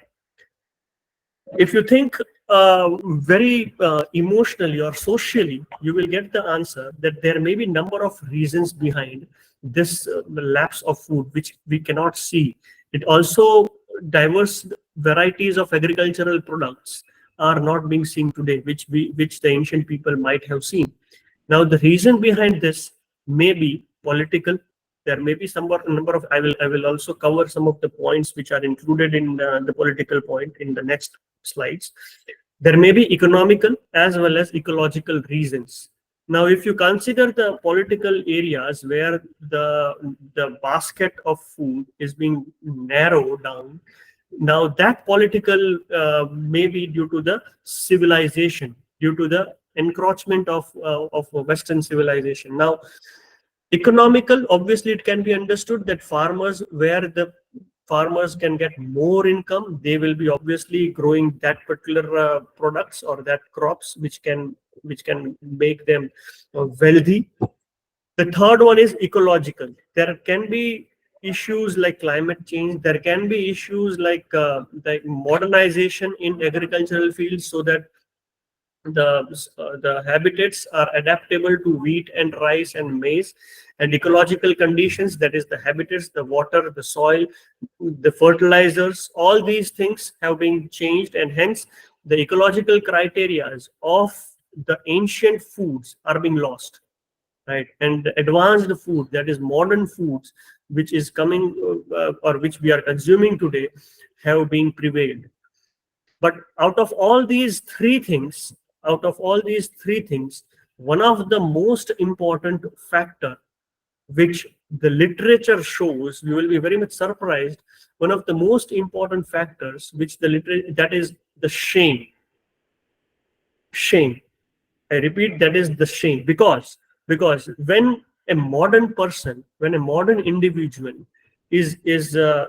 If you think very emotionally or socially, you will get the answer that there may be number of reasons behind this lapse of food which we cannot see. It also diverse varieties of agricultural products are not being seen today, which the ancient people might have seen. Now the reason behind this may be political. There may be some number of, I will also cover some of the points which are included in the political point in the next slides. There may be economical as well as ecological reasons. Now, if you consider the political areas where the basket of food is being narrowed down, now that political may be due to the civilization, due to the encroachment of Western civilization. Now, economical, obviously, it can be understood that farmers, where the farmers can get more income, they will be obviously growing that particular products or that crops which can make them wealthy. The third one is ecological. There can be issues like climate change. There can be issues like modernization in agricultural fields, so that the habitats are adaptable to wheat and rice and maize. And ecological conditions, that is the habitats, the water, the soil, the fertilizers, all these things have been changed, and hence the ecological criteria of the ancient foods are being lost, right? And the advanced food, that is modern foods, which is coming or which we are consuming today, have been prevailed. But out of all these three things, one of the most important factor which the literature shows, you will be very much surprised, one of the most important factors which the literature, that is the shame. I repeat, that is the shame. Because when a modern person, when a modern individual is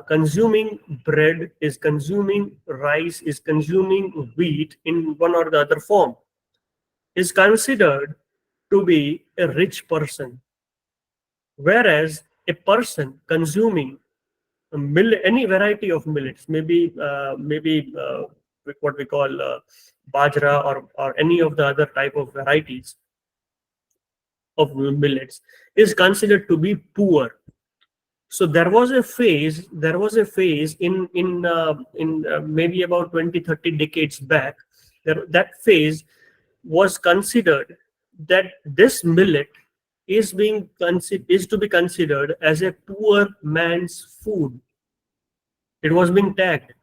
consuming bread, is consuming rice, is consuming wheat in one or the other form, is considered to be a rich person. Whereas a person consuming any variety of millets, maybe what we call bajra or any of the other type of varieties of millets, is considered to be poor. So there was a phase in maybe about 20-30 decades back. That phase was considered that this millet is to be considered as a poor man's food. It was being tagged.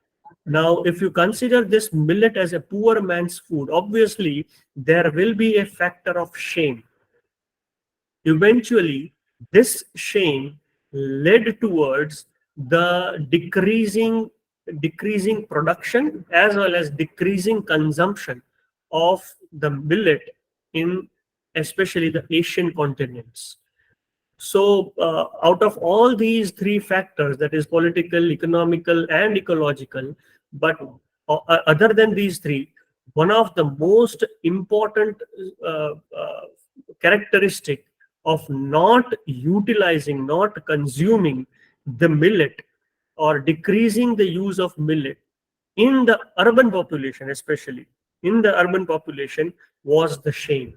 Now, if you consider this millet as a poor man's food, obviously there will be a factor of shame. Eventually, this shame led towards the decreasing production as well as decreasing consumption of the millet in especially the Asian continents. So out of all these three factors, that is political, economical, and ecological, but other than these three, one of the most important characteristic of not utilizing, not consuming the millet or decreasing the use of millet in the urban population, especially in the urban population, was the shame.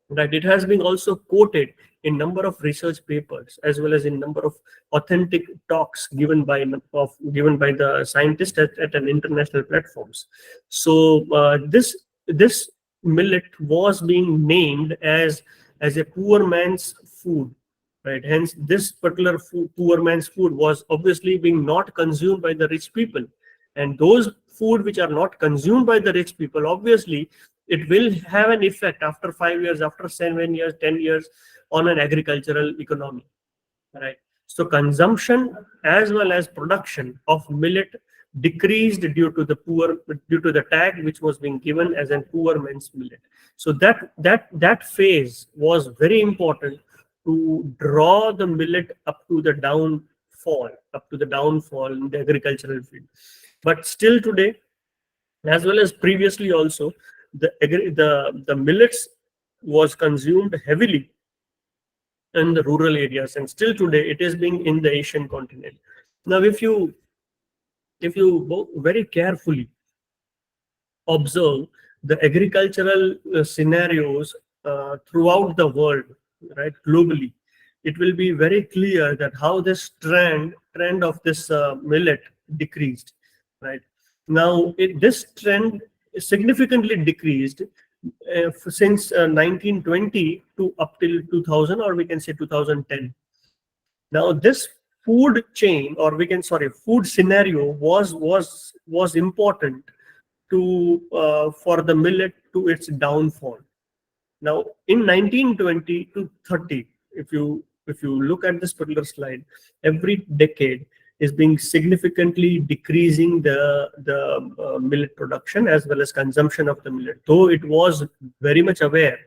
Right, it has been also quoted in number of research papers as well as in number of authentic talks given by the scientists at an international platforms. So this millet was being named as a poor man's food, right? Hence, this particular poor man's food was obviously being not consumed by the rich people, and those food which are not consumed by the rich people, obviously it will have an effect after 5 years, after 7 years, 10 years on an agricultural economy, right? So consumption as well as production of millet decreased due to the tag which was being given as a poor man's millet. So that phase was very important to draw the millet up to the downfall in the agricultural field. But still today, as well as previously also, the millets was consumed heavily in the rural areas, and still today it is being in the Asian continent. Now, if you very carefully observe the agricultural scenarios throughout the world, right, globally, it will be very clear that how this trend of this millet decreased, right? Now, this trend significantly decreased since 1920 to up till 2000, or we can say 2010. Now, this food chain, or food scenario was important to for the millet to its downfall. Now, in 1920 to 30, if you look at this particular slide, every decade is being significantly decreasing the millet production as well as consumption of the millet. Though it was very much aware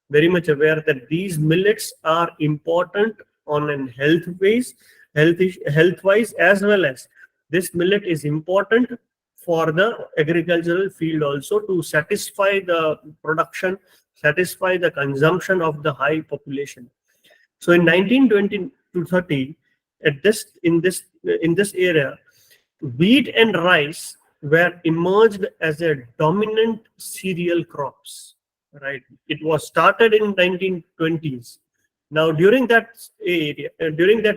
that these millets are important on an health-wise, as well as this millet is important for the agricultural field also to satisfy the production, satisfy the consumption of the high population. So in 1920 to 30, in this area, wheat and rice were emerged as a dominant cereal crops. Right, it was started in 1920s. Now, during that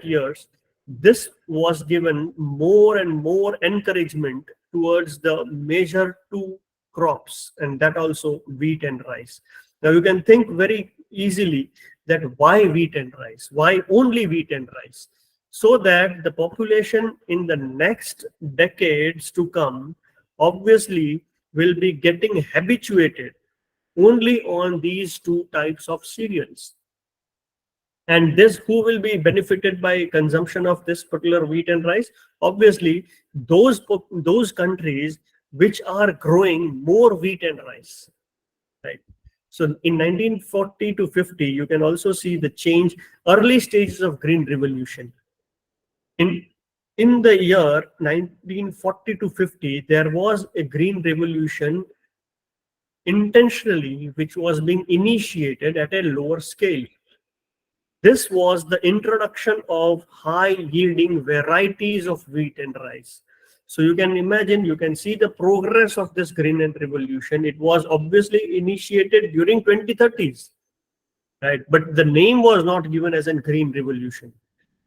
years, this was given more and more encouragement towards the major two crops, and that also wheat and rice. Now, you can think very easily that why wheat and rice? Why only wheat and rice? So that the population in the next decades to come obviously will be getting habituated only on these two types of cereals. And this, who will be benefited by consumption of this particular wheat and rice? Obviously, those countries which are growing more wheat and rice, right? So in 1940 to 50, you can also see the change, early stages of Green Revolution. In the year 1940 to 50, there was a Green Revolution intentionally, which was being initiated at a lower scale. This was the introduction of high-yielding varieties of wheat and rice. So you can imagine, you can see the progress of this Green Revolution. It was obviously initiated during 2030s, right? But the name was not given as a Green Revolution,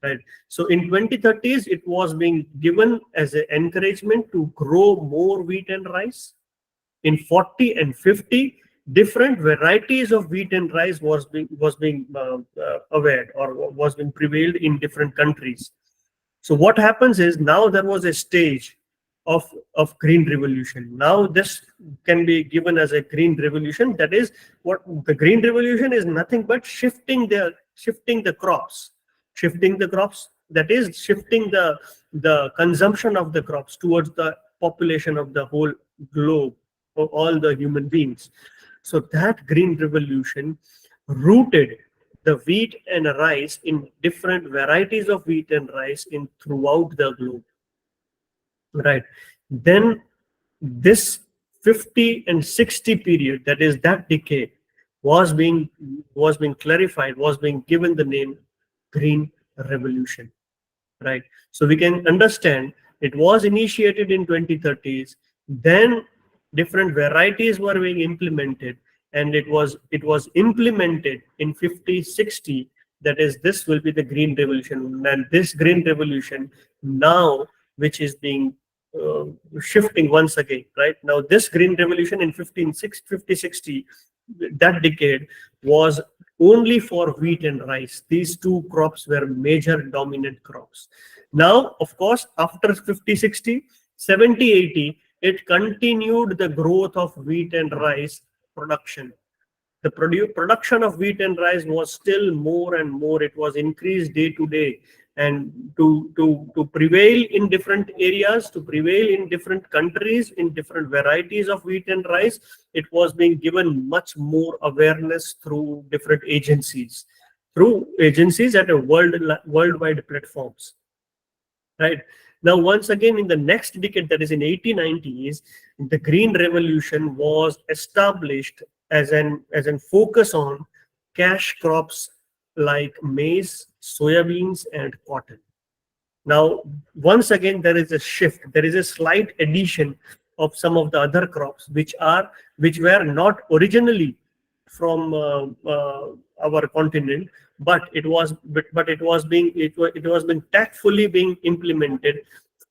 right? So in 2030s, it was being given as an encouragement to grow more wheat and rice. In 40 and 50, different varieties of wheat and rice was being aware, or was being prevailed in different countries. So what happens is, now there was a stage of Green Revolution. Now this can be given as a Green Revolution. That is, what the Green Revolution is nothing but shifting the crops shifting the crops, that is shifting the consumption of the crops towards the population of the whole globe, or all the human beings. So that green revolution rooted the wheat and rice in different varieties of wheat and rice in throughout the globe, right? Then this 50 and 60 period, that is that decade, was being clarified, was being given the name green revolution, right? So we can understand it was initiated in 2030s, then different varieties were being implemented, and it was implemented in 50-60. That is, this will be the green revolution, and this green revolution now, which is being shifting once again, right? Now this green revolution in 50-60, that decade, was only for wheat and rice. These two crops were major dominant crops. Now, of course, after 50-60, 70-80, it continued the growth of wheat and rice production. The production of wheat and rice was still more and more. It was increased day to day, and to prevail in different areas, to prevail in different countries, in different varieties of wheat and rice, it was being given much more awareness through different agencies, at a worldwide platforms, right? Now, once again, in the next decade, that is in 1890s, the green revolution was established as an focus on cash crops like maize, soybeans, and cotton. Now, once again, there is a shift. There is a slight addition of some of the other crops which were not originally from our continent, but it was being tactfully being implemented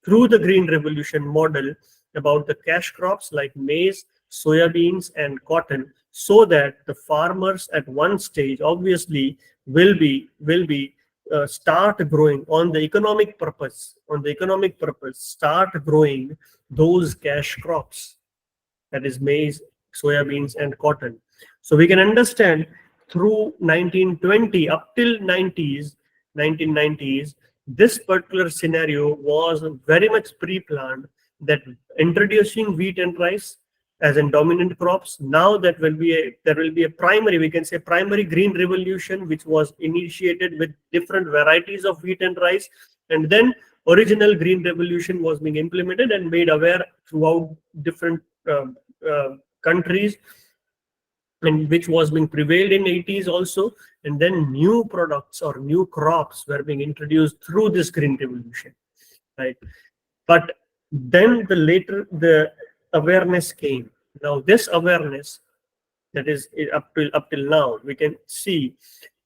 through the green revolution model about the cash crops like maize, soybeans, and cotton, so that the farmers at one stage obviously will be start growing on the economic purpose, start growing those cash crops, that is maize, soybeans, and cotton. So we can understand through 1920 up till 1990s, this particular scenario was very much pre-planned, that introducing wheat and rice as in dominant crops. Now there will be a primary, we can say primary green revolution, which was initiated with different varieties of wheat and rice, and then original green revolution was being implemented and made aware throughout different countries, and which was being prevailed in 80s also, and then new products or new crops were being introduced through this green revolution, right? But then the awareness came. Now this awareness, that is up till now, we can see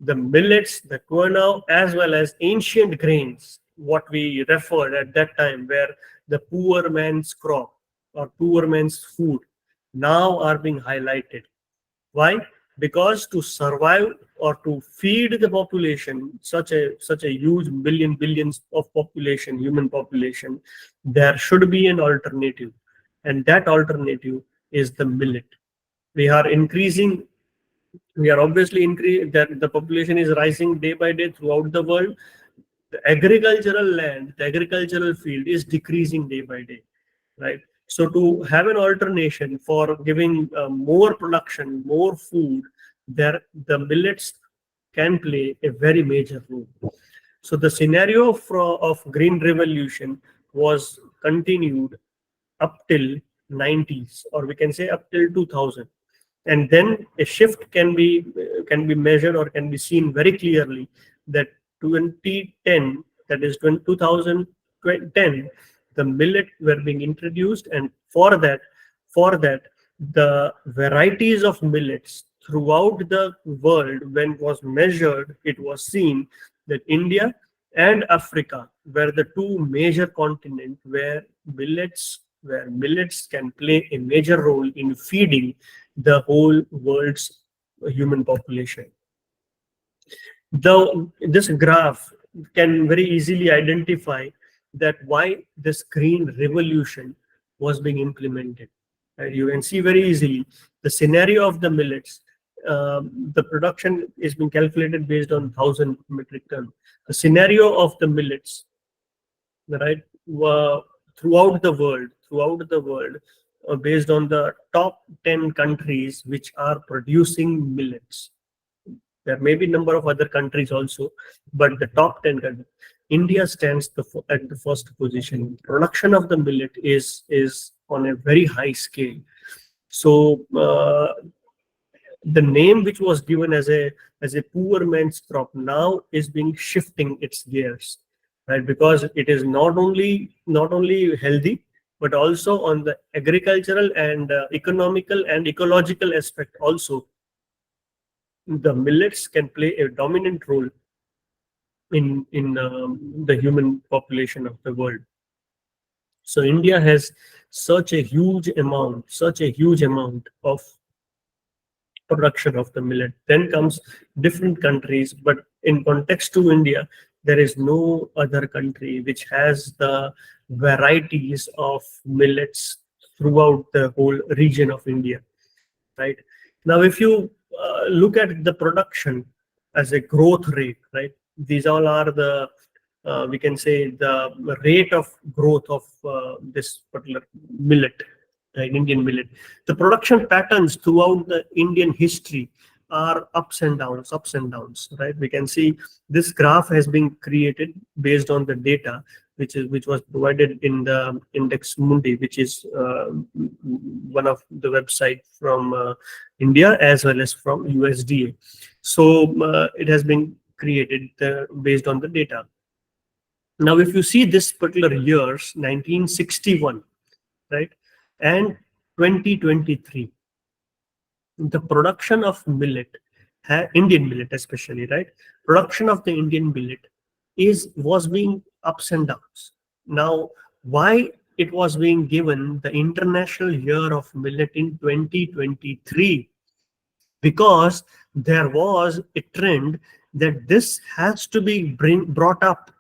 the millets, the quinoa, as well as ancient grains, what we referred at that time, where the poor man's crop or poor man's food, now are being highlighted. Why? Because to survive or to feed the population, such a huge billions of population, human population, there should be an alternative, and that alternative is the millet. We are increasing. We are obviously increasing. That the population is rising day by day throughout the world. The agricultural land, the agricultural field is decreasing day by day, right? So to have an alternation for giving more production, more food, the millets can play a very major role. So the scenario of green revolution was continued up till 90s, or we can say up till 2000, and then a shift can be measured or can be seen very clearly, that 2010, that is 2010, the millet were being introduced, and for that the varieties of millets throughout the world, when it was measured, it was seen that India and Africa were the two major continents where millets can play a major role in feeding the whole world's human population. Though this graph can very easily identify that why this green revolution was being implemented. You can see very easily the scenario of the millets the production is being calculated based on 1,000 metric ton. The scenario of the millets, right, throughout the world, based on the top 10 countries which are producing millets. There may be number of other countries also, but the top 10 countries, India stands at the first position. Production of the millet is on a very high scale. So the name which was given as a poor man's crop now is being shifting its gears, right? Because it is not only healthy, but also on the agricultural and economical and ecological aspect also, the millets can play a dominant role in the human population of the world. So India has such a huge amount of production of the millet. Then comes different countries, but in context to India, there is no other country which has the varieties of millets throughout the whole region of India, right? Now, if you look at the production as a growth rate, right? These all are the we can say the rate of growth of this particular millet, right, Indian millet. The production patterns throughout the Indian history are ups and downs, right? We can see this graph has been created based on the data which was provided in the Index Mundi, which is one of the website from India as well as from USDA. So it has been created based on the data. Now, if you see this particular years, 1961, right, and 2023, the production of millet, Indian millet especially, right, production of the Indian millet was being ups and downs. Now, why it was being given the International Year of Millet in 2023? Because there was a trend that this has to be brought up.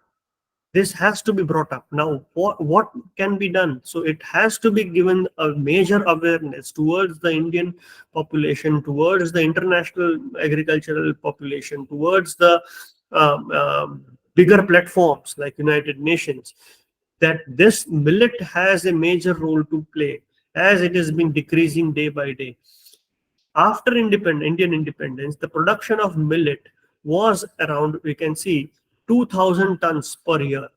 This has to be brought up. Now, what can be done? So it has to be given a major awareness towards the Indian population, towards the international agricultural population, towards the bigger platforms like United Nations, that this millet has a major role to play as it has been decreasing day by day. After Indian independence, the production of millet was around, we can see, 2,000 tons per year.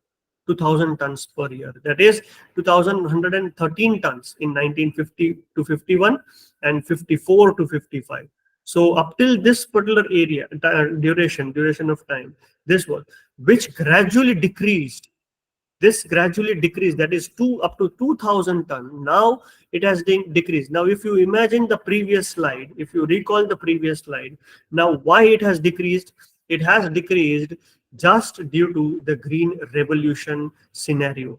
2,000 tons per year. That is 2,113 tons in 1950 to 51 and 54 to 55. So up till this particular area, duration of time, this was, which gradually decreased. This gradually decreased, that is up to 2,000 ton. Now it has decreased. Now, if you imagine the previous slide, if you recall the previous slide, now why it has decreased? It has decreased just due to the green revolution scenario.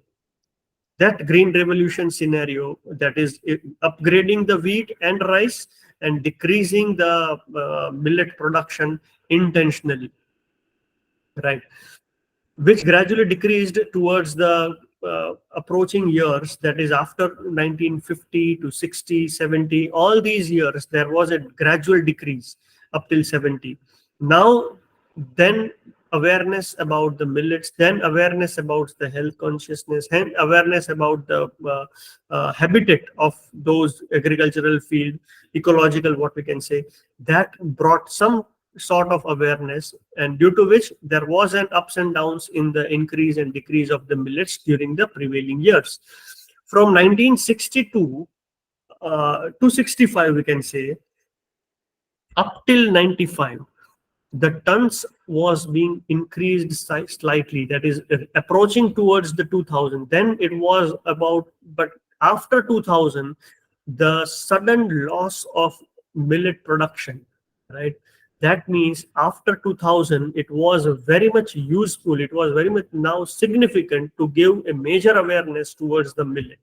That green revolution scenario, that is upgrading the wheat and rice and decreasing the millet production intentionally, right? Which gradually decreased towards the approaching years, that is after 1950 to 60, 70, all these years, there was a gradual decrease up till 70. Now, then awareness about the millets, then awareness about the health consciousness, and awareness about the habitat of those agricultural field, ecological, what we can say, that brought some sort of awareness, and due to which there was an ups and downs in the increase and decrease of the millets during the prevailing years. From 1962 to 65, we can say, up till 95, the tons was being increased slightly, that is approaching towards the 2000. Then it was about, but after 2000, the sudden loss of millet production, right? That means after 2000, it was very much useful. It was very much now significant to give a major awareness towards the millet,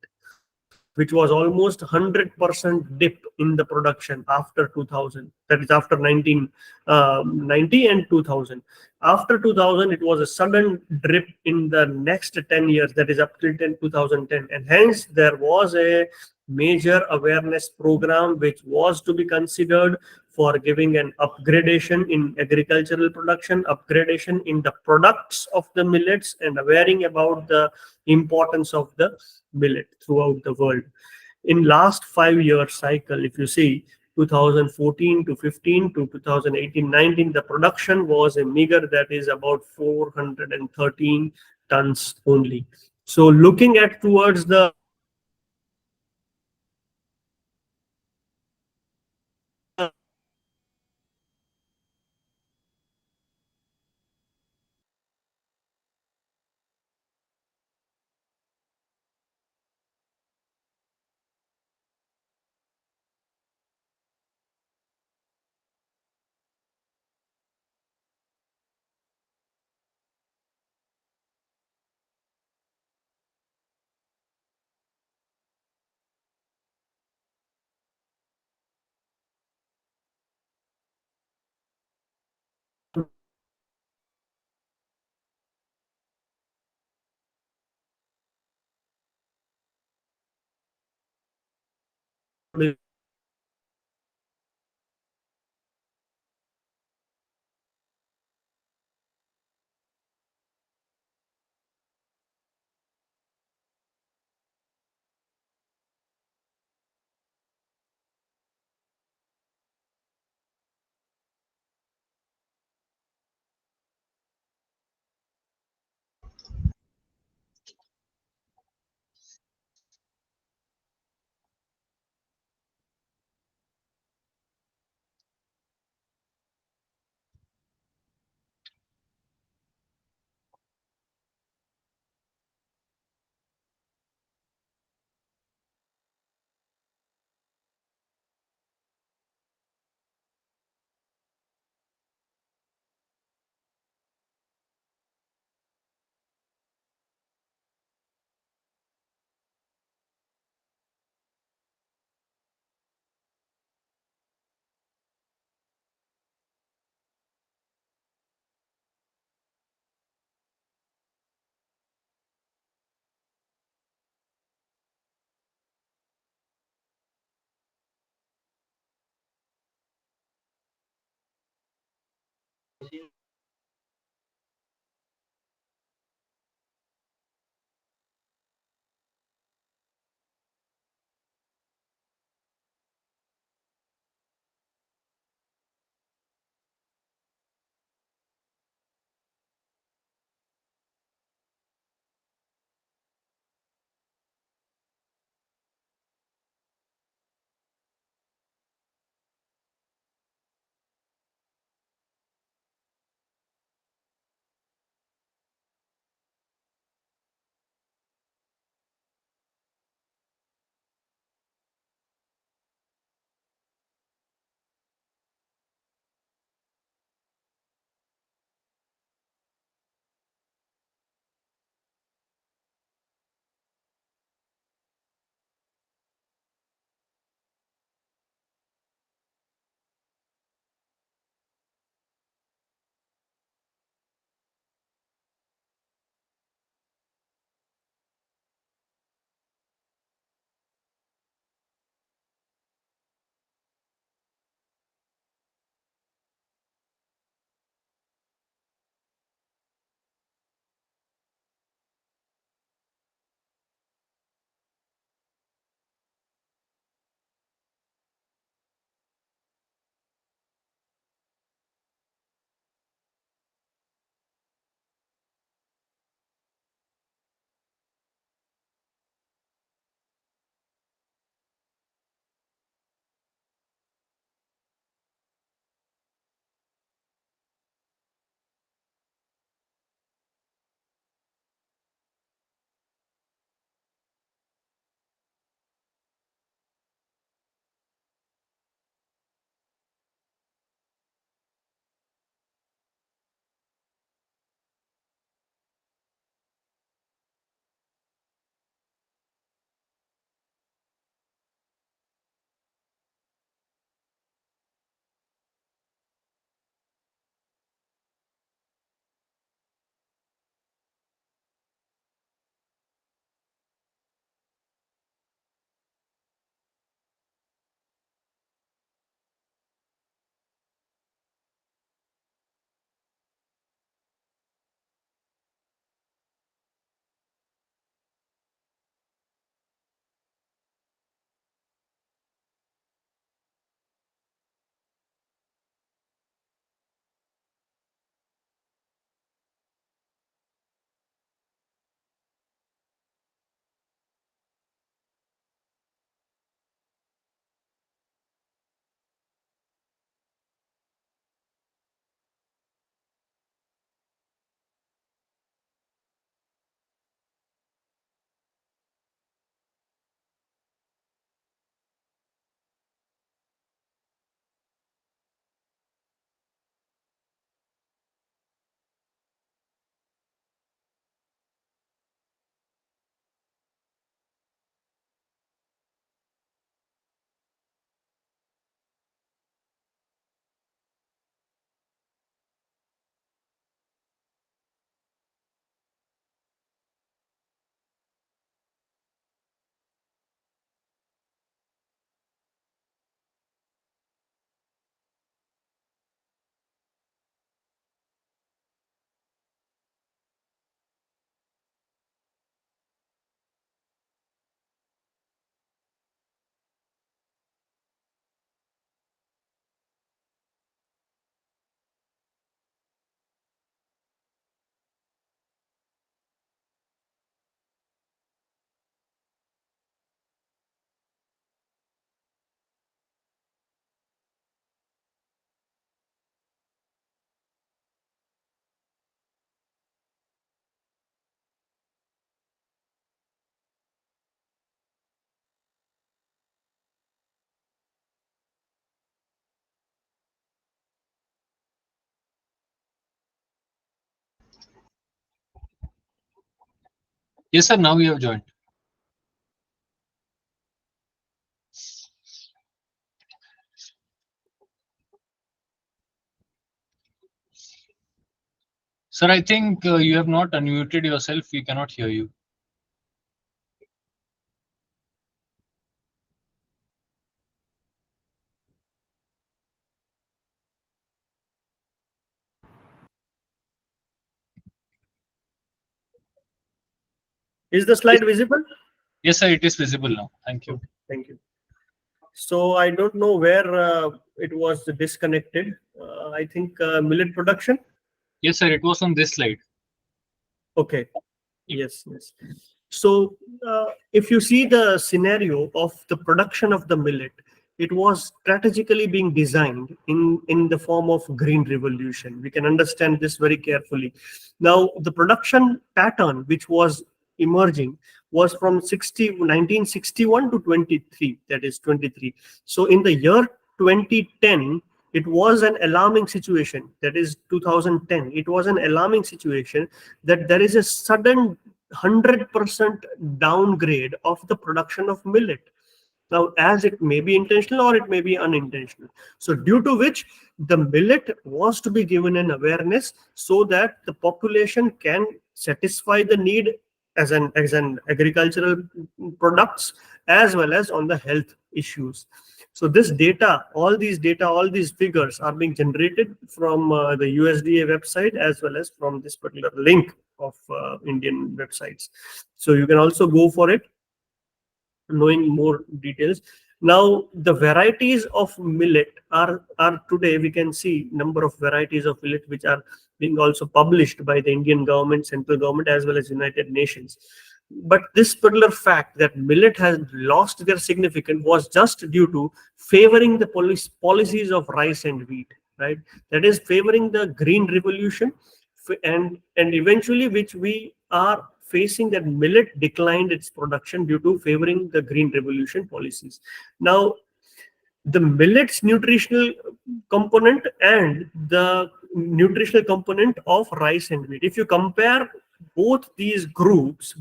which was almost 100% dip in the production after 2000. That is after 1990 and 2000. After 2000, it was a sudden drip in the next 10 years, that is up till 2010. And hence, there was a major awareness program which was to be considered for giving an upgradation in agricultural production, upgradation in the products of the millets, and awareing about the importance of the millet throughout the world. In last 5 year cycle, if you see 2014 to 15 to 2018-19, the production was a meager, that is about 413 tons only. So looking at towards the Yes, sir. Now you have joined. Sir, I think you have not unmuted yourself. We cannot hear you. Is the slide visible? Yes, sir. It is visible now. Thank you. Okay, thank you. So I don't know where it was disconnected. I think millet production. Yes, sir. It was on this slide. Okay. Yes, yes. So if you see the scenario of the production of the millet, it was strategically being designed in the form of green revolution. We can understand this very carefully. Now, the production pattern which was emerging was from 1961 to 23, that is 23. So in the year 2010, it was an alarming situation, that is 2010. It was an alarming situation that there is a sudden 100% downgrade of the production of millet. Now, as it may be intentional or it may be unintentional. So, due to which the millet was to be given an awareness so that the population can satisfy the need as an agricultural products as well as on the health issues. So this data, all these figures are being generated from the USDA website as well as from this particular link of Indian websites. So you can also go for it, knowing more details. Now the varieties of millet are today we can see number of varieties of millet which are being also published by the Indian government, central government as well as United Nations. But this particular fact that millet has lost their significance was just due to favoring the policies of rice and wheat, right? That is favoring the green revolution, and eventually which we are facing, that millet declined its production due to favoring the green revolution policies. Now, the millet's nutritional component and the nutritional component of rice and wheat, if you compare both these groups,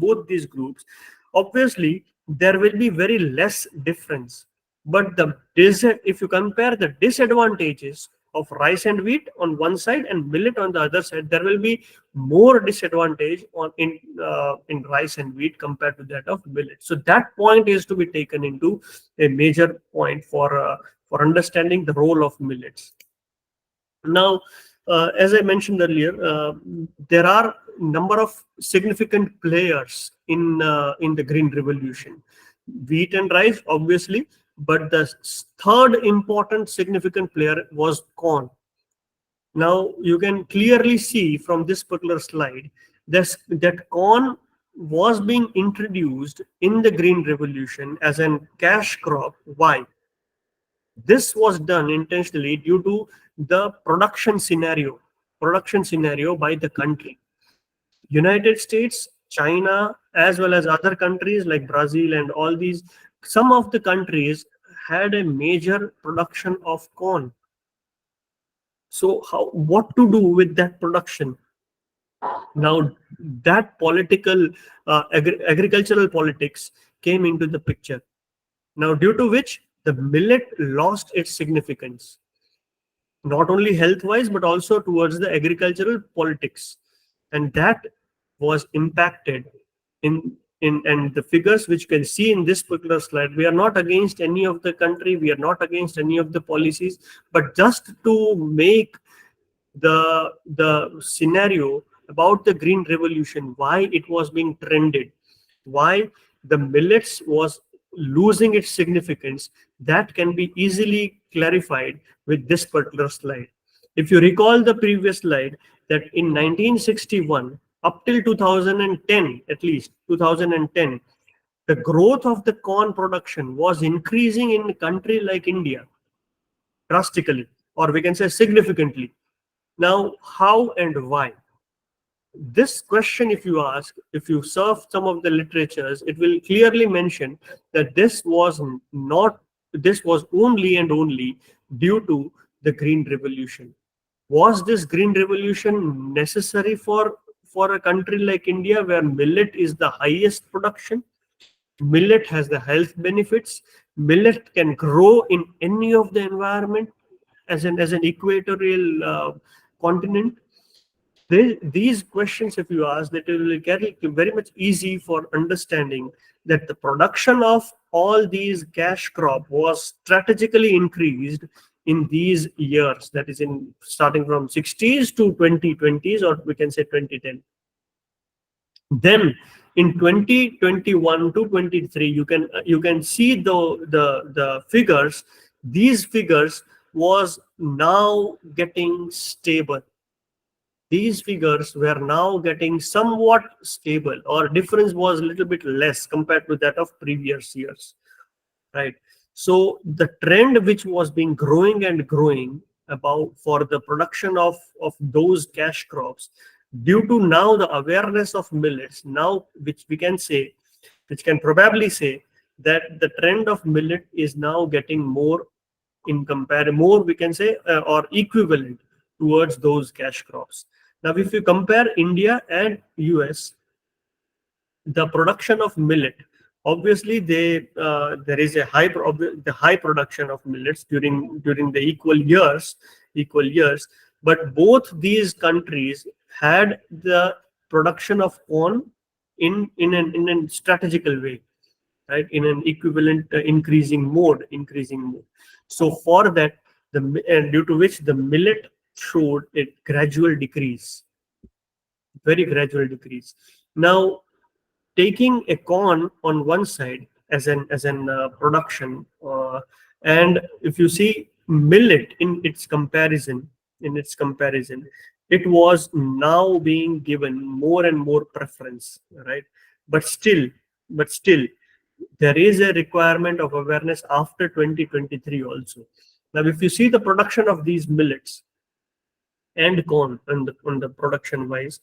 obviously there will be very less difference. But if you compare the disadvantages of rice and wheat on one side and millet on the other side, there will be more disadvantage in rice and wheat compared to that of millet. So that point is to be taken into a major point for understanding the role of millets. Now, as I mentioned earlier, there are number of significant players in the green revolution. Wheat and rice, obviously, but the third important significant player was corn. Now, you can clearly see from this particular slide that corn was being introduced in the green revolution as a cash crop. Why? This was done intentionally due to the production scenario by the country. United States, China, as well as other countries like Brazil and all these, some of the countries had a major production of corn. So what to do with that production? Now that agricultural politics came into the picture. Now, due to which the millet lost its significance, not only health-wise but also towards the agricultural politics, and that was impacted in and the figures which you can see in this particular slide. We are not against any of the country, we are not against any of the policies, but just to make the scenario about the green revolution, why it was being trended, why the millets was losing its significance, that can be easily clarified with this particular slide. If you recall the previous slide, that in 1961 up till 2010, at least 2010, the growth of the corn production was increasing in a country like India drastically, or we can say significantly. Now, how and why? This question, if you ask, if you surf some of the literatures, it will clearly mention that this was only and only due to the Green Revolution. Was this Green Revolution necessary for for a country like India, where millet is the highest production. Millet has the health benefits. Millet can grow in any of the environment as an equatorial continent. These questions, if you ask, that will get very much easy for understanding that the production of all these cash crop was strategically increased in these years, that is in starting from 60s to 2020s, or we can say 2010. Then in 2021 to 23, you can see the figures. These figures was now getting stable. These figures were now getting somewhat stable, or difference was a little bit less compared to that of previous years, right? So the trend which was being growing and growing about for the production of those cash crops, due to now the awareness of millets, now which we can say, which can probably say that the trend of millet is now getting more in compare, more we can say, or equivalent towards those cash crops. Now, if you compare India and US, the production of millet, obviously there is a high production of millets during the equal years, but both these countries had the production of corn in a strategical way, right, in an equivalent increasing mode. So for that, and due to which the millet showed a gradual decrease, very gradual decrease. Now, taking a corn on one side as an production, and if you see millet in its comparison, it was now being given more and more preference, right? But still, there is a requirement of awareness after 2023 also. Now, if you see the production of these millets and corn on the production wise,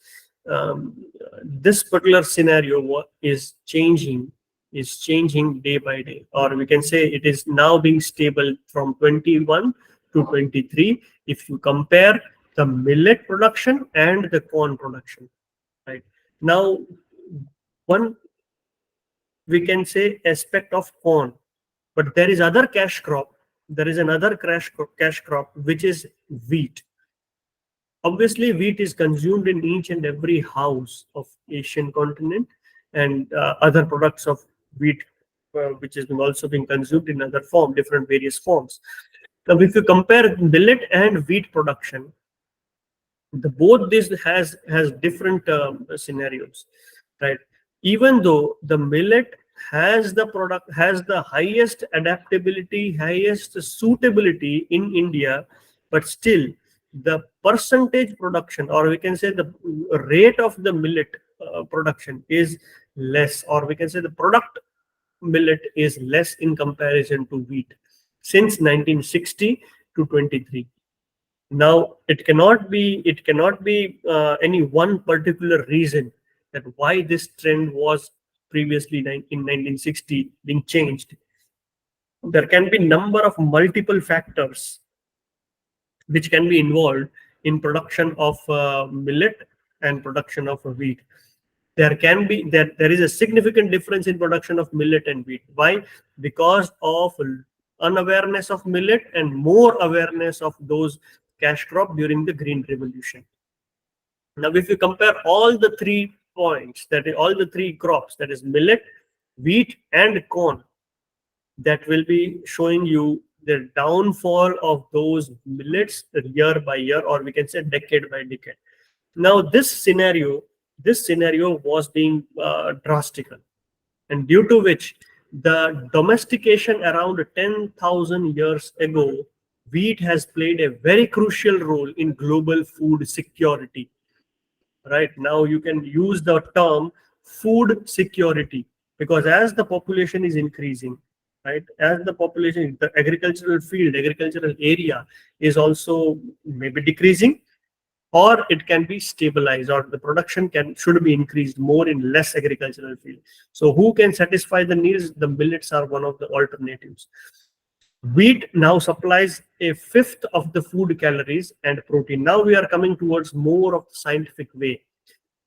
this particular scenario is changing day by day, or we can say it is now being stable from 21 to 23 if you compare the millet production and the corn production, right? Now, one, we can say, aspect of corn, but there is other cash crop. There is another cash crop, which is wheat. Obviously, wheat is consumed in each and every house of Asian continent, and other products of wheat, which is also being consumed in other different various forms. Now, if you compare millet and wheat production, both this has different scenarios, right? Even though the millet has the highest adaptability, highest suitability in India, but still the percentage production, or we can say the rate of the millet production is less, or we can say the product millet is less in comparison to wheat since 1960 to 23. Now, it cannot be any one particular reason that why this trend was previously in 1960 being changed. There can be number of multiple factors which can be involved in production of millet and production of wheat. There is a significant difference in production of millet and wheat. Why? Because of unawareness of millet and more awareness of those cash crop during the Green Revolution. Now, if you compare all the 3 points, that is all the 3 crops, that is millet, wheat, and corn, that will be showing you the downfall of those millets year by year, or we can say decade by decade. Now, this scenario was being drastical, and due to which the domestication around 10,000 years ago, wheat has played a very crucial role in global food security. Right now, you can use the term food security, because as the population is increasing, right, as the population, the agricultural area is also maybe decreasing, or it can be stabilized, or the production should be increased more in less agricultural field. So who can satisfy the needs? The millets are one of the alternatives. Wheat now supplies a fifth of the food calories and protein. Now we are coming towards more of the scientific way.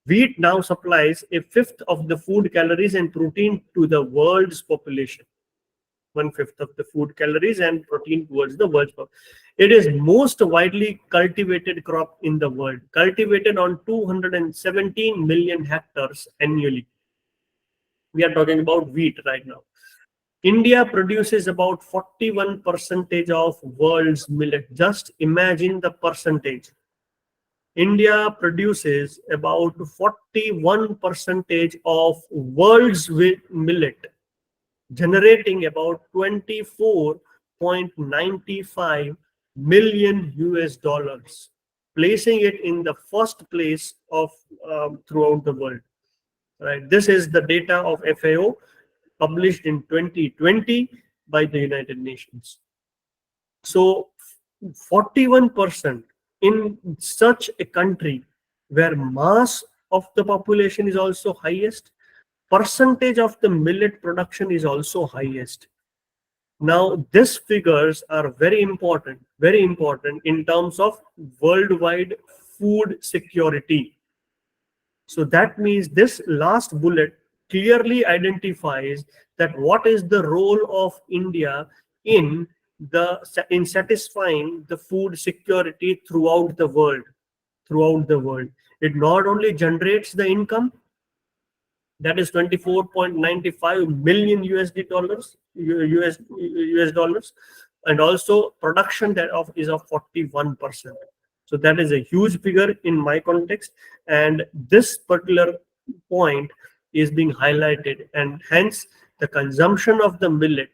Wheat now supplies a fifth of the food calories and protein to the world's population. 1/5 of the food calories and protein towards the world's population. It is most widely cultivated crop in the world, cultivated on 217 million hectares annually. We are talking about wheat right now. India produces about 41% of world's millet. Just imagine the percentage. India produces about 41% of world's millet, generating about 24.95 million US dollars, placing it in the first place of throughout the world. Right. This is the data of FAO published in 2020 by the United Nations. So 41% in such a country where mass of the population is also highest, percentage of the millet production is also highest. Now, these figures are very important in terms of worldwide food security. So that means this last bullet clearly identifies that what is the role of India in satisfying the food security throughout the world. It not only generates the income, that is 24.95 million USD dollars, US dollars, and also production thereof is of 41%. So that is a huge figure in my context, and this particular point is being highlighted, and hence the consumption of the millet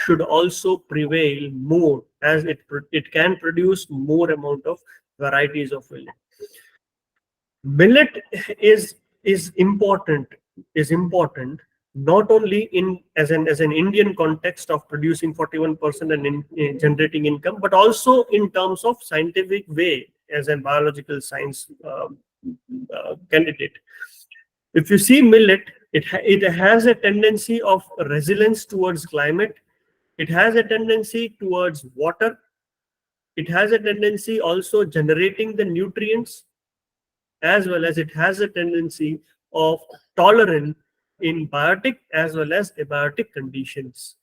should also prevail more, as it can produce more amount of varieties of millet. Millet is important not only as an Indian context of producing 41% and in generating income, but also in terms of scientific way as a biological science candidate. If you see millet, it has a tendency of resilience towards climate. It has a tendency towards water. It has a tendency also generating the nutrients, as well as it has a tendency of tolerance in biotic as well as abiotic conditions.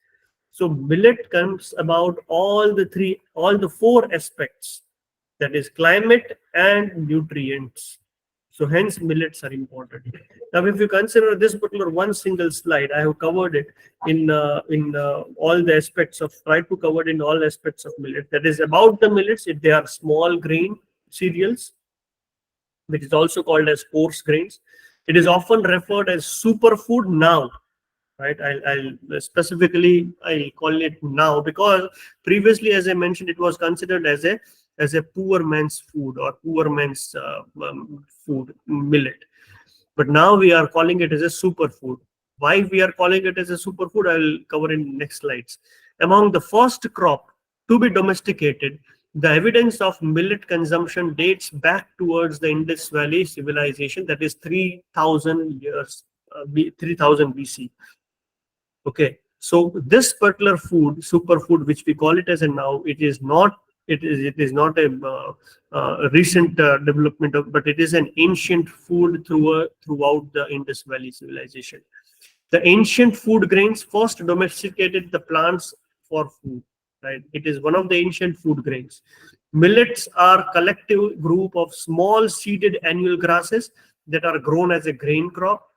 So millet comes about all the four aspects, that is climate and nutrients. So hence millets are important. Now, if you consider this particular one single slide, I have covered it in all the aspects of, tried to cover it in all aspects of millet. That is about the millets. If they are small grain cereals, which is also called as coarse grains. It is often referred as superfood now, right? I'll specifically call it now, because previously, as I mentioned, it was considered as a poor man's food or poor man's food, millet. But now we are calling it as a superfood. Why we are calling it as a superfood, I will cover in next slides. Among the first crop to be domesticated, the evidence of millet consumption dates back towards the Indus Valley civilization, that is 3000 years, 3000 BC. Okay, so this particular food, superfood, which we call it as a now, it is not a recent development of, but it is an ancient food throughout the Indus Valley civilization. The ancient food grains first domesticated the plants for food. Right, it is one of the ancient food grains. Millets are collective group of small seeded annual grasses that are grown as a grain crop,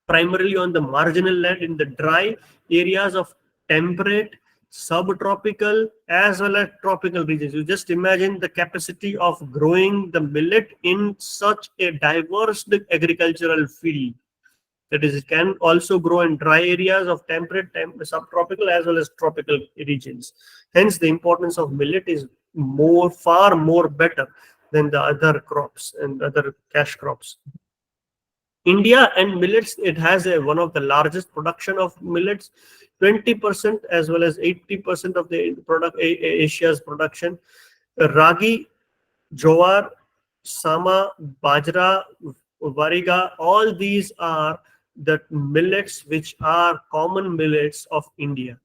primarily on the marginal land in the dry areas of temperate, subtropical, as well as tropical regions. You just imagine the capacity of growing the millet in such a diverse agricultural field. That is, it can also grow in dry areas of temperate, subtropical, as well as tropical regions. Hence, the importance of millet is far more better than the other crops and other cash crops. India and millets, it has one of the largest production of millets, 20% as well as 80% of the Asia's production. Ragi, jowar, sama, bajra, variga, all these are the millets which are common millets of India.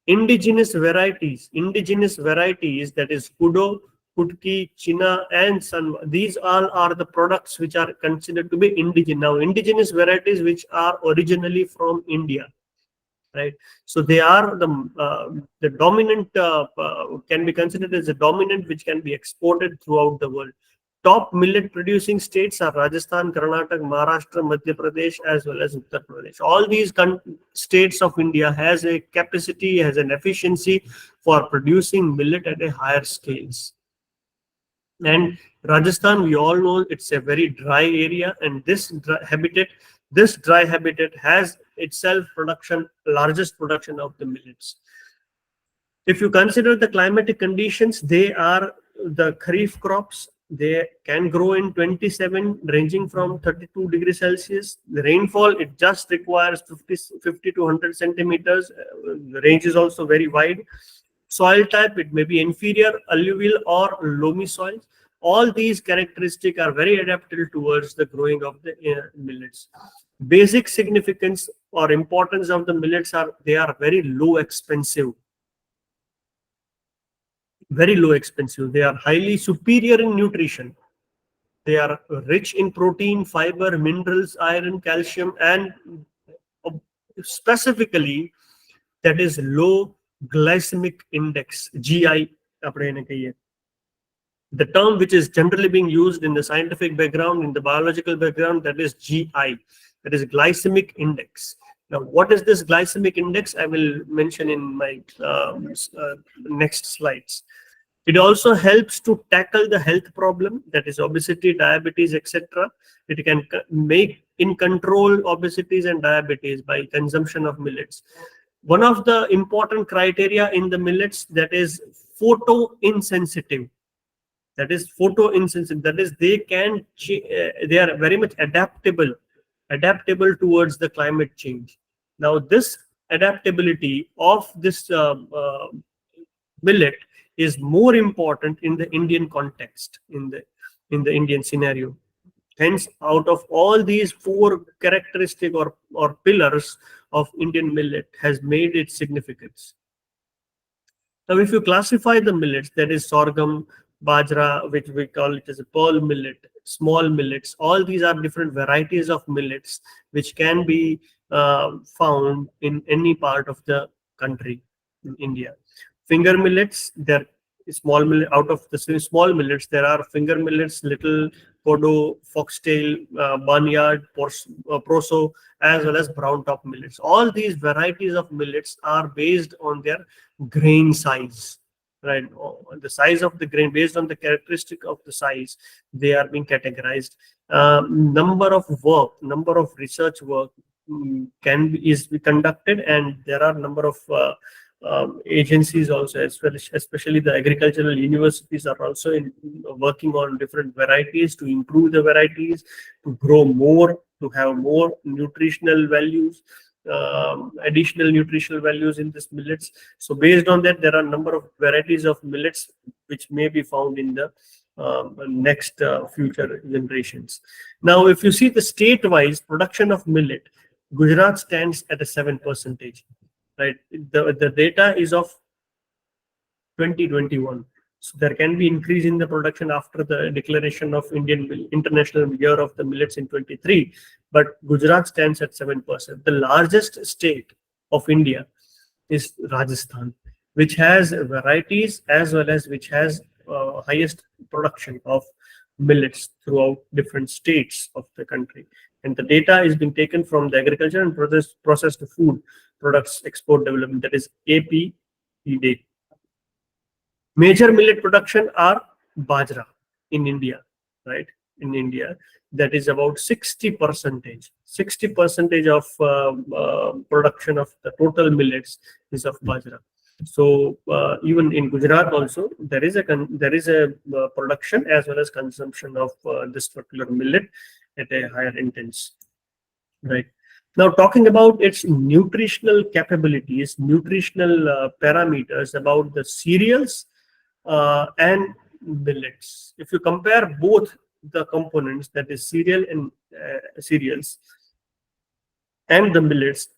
Indigenous varieties, that is kudo, Kutki, China, and Sanwa. These all are the products which are considered to be indigenous. Now, indigenous varieties which are originally from India, right? So they are the dominant, can be considered as a dominant which can be exported throughout the world. Top millet producing states are Rajasthan, Karnataka, Maharashtra, Madhya Pradesh, as well as Uttar Pradesh. All these states of India has a capacity, has an efficiency for producing millet at a higher scales. And Rajasthan, we all know it's a very dry area, and this dry habitat has itself largest production of the millets. If you consider the climatic conditions, they are the kharif crops. They can grow in 27, ranging from 32 degrees Celsius. The rainfall, it just requires 50 to 100 centimeters. The range is also very wide. Soil type, it may be inferior, alluvial, or loamy soils. All these characteristics are very adapted towards the growing of the millets. Basic significance or importance of the millets are they are very low expensive. Very low expensive. They are highly superior in nutrition. They are rich in protein, fiber, minerals, iron, calcium, and specifically that is low glycemic index, GI. The term which is generally being used in the scientific background, in the biological background, that is GI, that is glycemic index. Now, what is this glycemic index? I will mention in my next slides. It also helps to tackle the health problem, that is obesity, diabetes, etc. It can make in control obesities and diabetes by consumption of millets. One of the important criteria in the millets, that is photoinsensitive. That is photoinsensitive. That is they are very much adaptable towards the climate change. Now, this adaptability of this millet is more important in the Indian context, in the Indian scenario. Hence, out of all these four characteristic or pillars of Indian millet has made its significance. Now, if you classify the millets, that is sorghum, bajra, which we call it as a pearl millet, small millets, all these are different varieties of millets which can be found in any part of the country in India. Finger millets, they're small millet. Out of the small millets, there are finger millets, little, kodo, foxtail, barnyard, proso, as well as brown top millets. All these varieties of millets are based on their grain size, right? The size of the grain, based on the characteristic of the size, they are being categorized. Number of research work is conducted, and there are number of agencies also, especially the agricultural universities, are also working on different varieties to improve the varieties, to grow more, to have more nutritional values, additional nutritional values in this millets. So based on that, there are a number of varieties of millets which may be found in the next future generations. Now, if you see the state-wise production of millet, Gujarat stands at a 7%. Right, the data is of 2021. So there can be increase in the production after the declaration of International Year of the Millets in 23. But Gujarat stands at 7%. The largest state of India is Rajasthan, which has varieties as well as which has highest production of millets throughout different states of the country. And the data is being taken from the agriculture and processed food products export development, that is P.H.D. Major millet production are bajra in India, right? In India, that is about 60%. 60% of production of the total millets is of bajra. So even in Gujarat also, there is a production as well as consumption of this particular millet at a higher intensity, right? Now, talking about its nutritional capabilities, nutritional parameters about the cereals and millets. If you compare both the components, that is cereal and cereals and the millets,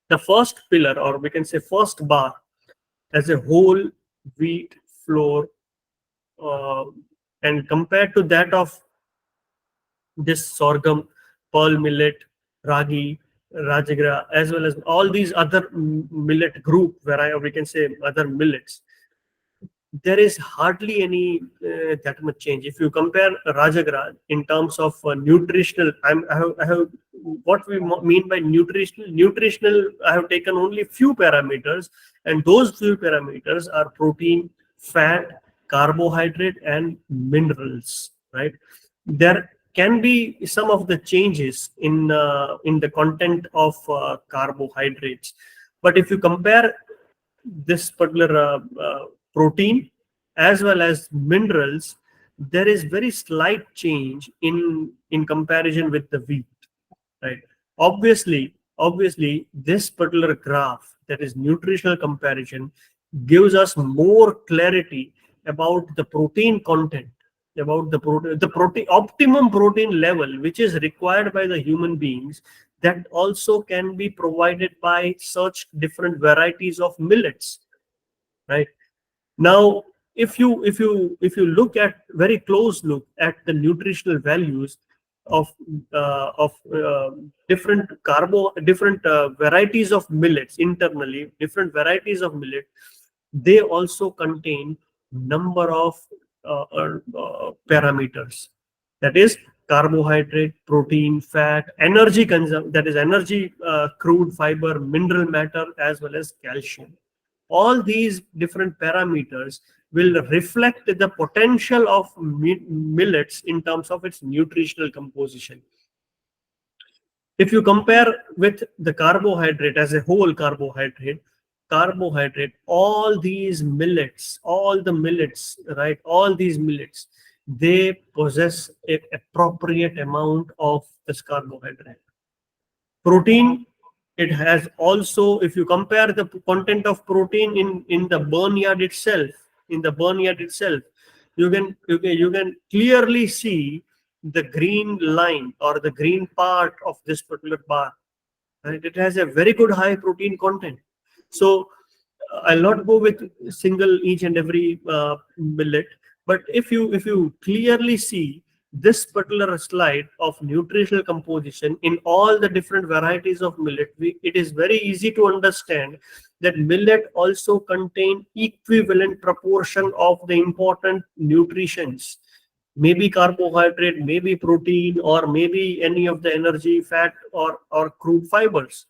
the first pillar, or we can say first bar, as a whole wheat flour and compared to that of this sorghum, pearl millet, ragi, rajagra, as well as all these other millet group, we can say other millets, there is hardly any that much change. If you compare Rajagra in terms of nutritional, I have what we mean by nutritional. Nutritional, I have taken only few parameters, and those few parameters are protein, fat, carbohydrate, and minerals. Right? There can be some of the changes in the content of carbohydrates, but if you compare this particular protein as well as minerals, there is very slight change in comparison with the wheat, right? Obviously this particular graph, that is nutritional comparison, gives us more clarity about the protein content, about the protein optimum protein level which is required by the human beings, that also can be provided by such different varieties of millets, right? Now, if you look at very close look at the nutritional values of different varieties of millets internally, different varieties of millet, they also contain number of parameters. That is carbohydrate, protein, fat, energy consumption. That is energy, crude fiber, mineral matter, as well as calcium. All these different parameters will reflect the potential of millets in terms of its nutritional composition. If you compare with the carbohydrate as a whole, carbohydrate, all these millets, all the millets, right, all these millets, they possess an appropriate amount of this carbohydrate. Protein, it has also, if you compare the content of protein in the barnyard itself, you can clearly see the green line or the green part of this particular bar, right? It has a very good high protein content. So I'll not go with single each and every millet, but if you clearly see this particular slide of nutritional composition in all the different varieties of millet, it is very easy to understand that millet also contain equivalent proportion of the important nutritions, maybe carbohydrate, maybe protein, or maybe any of the energy, fat, or crude fibers.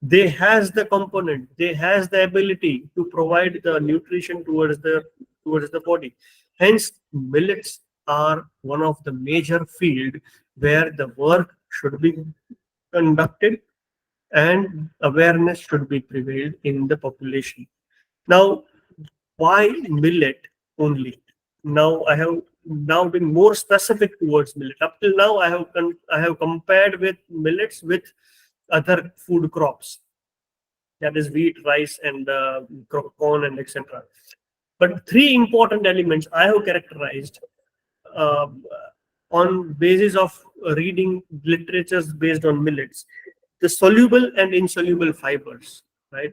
They has the component, they has the ability to provide the nutrition towards the body. Hence millets are one of the major field where the work should be conducted and awareness should be prevailed in the population. Now, why millet only? Now I have now been more specific towards millet. Up till now I have compared with millets with other food crops, that is wheat, rice, and corn, and etc. But three important elements I have characterized uh, on basis of reading literatures based on millets: the soluble and insoluble fibers, right?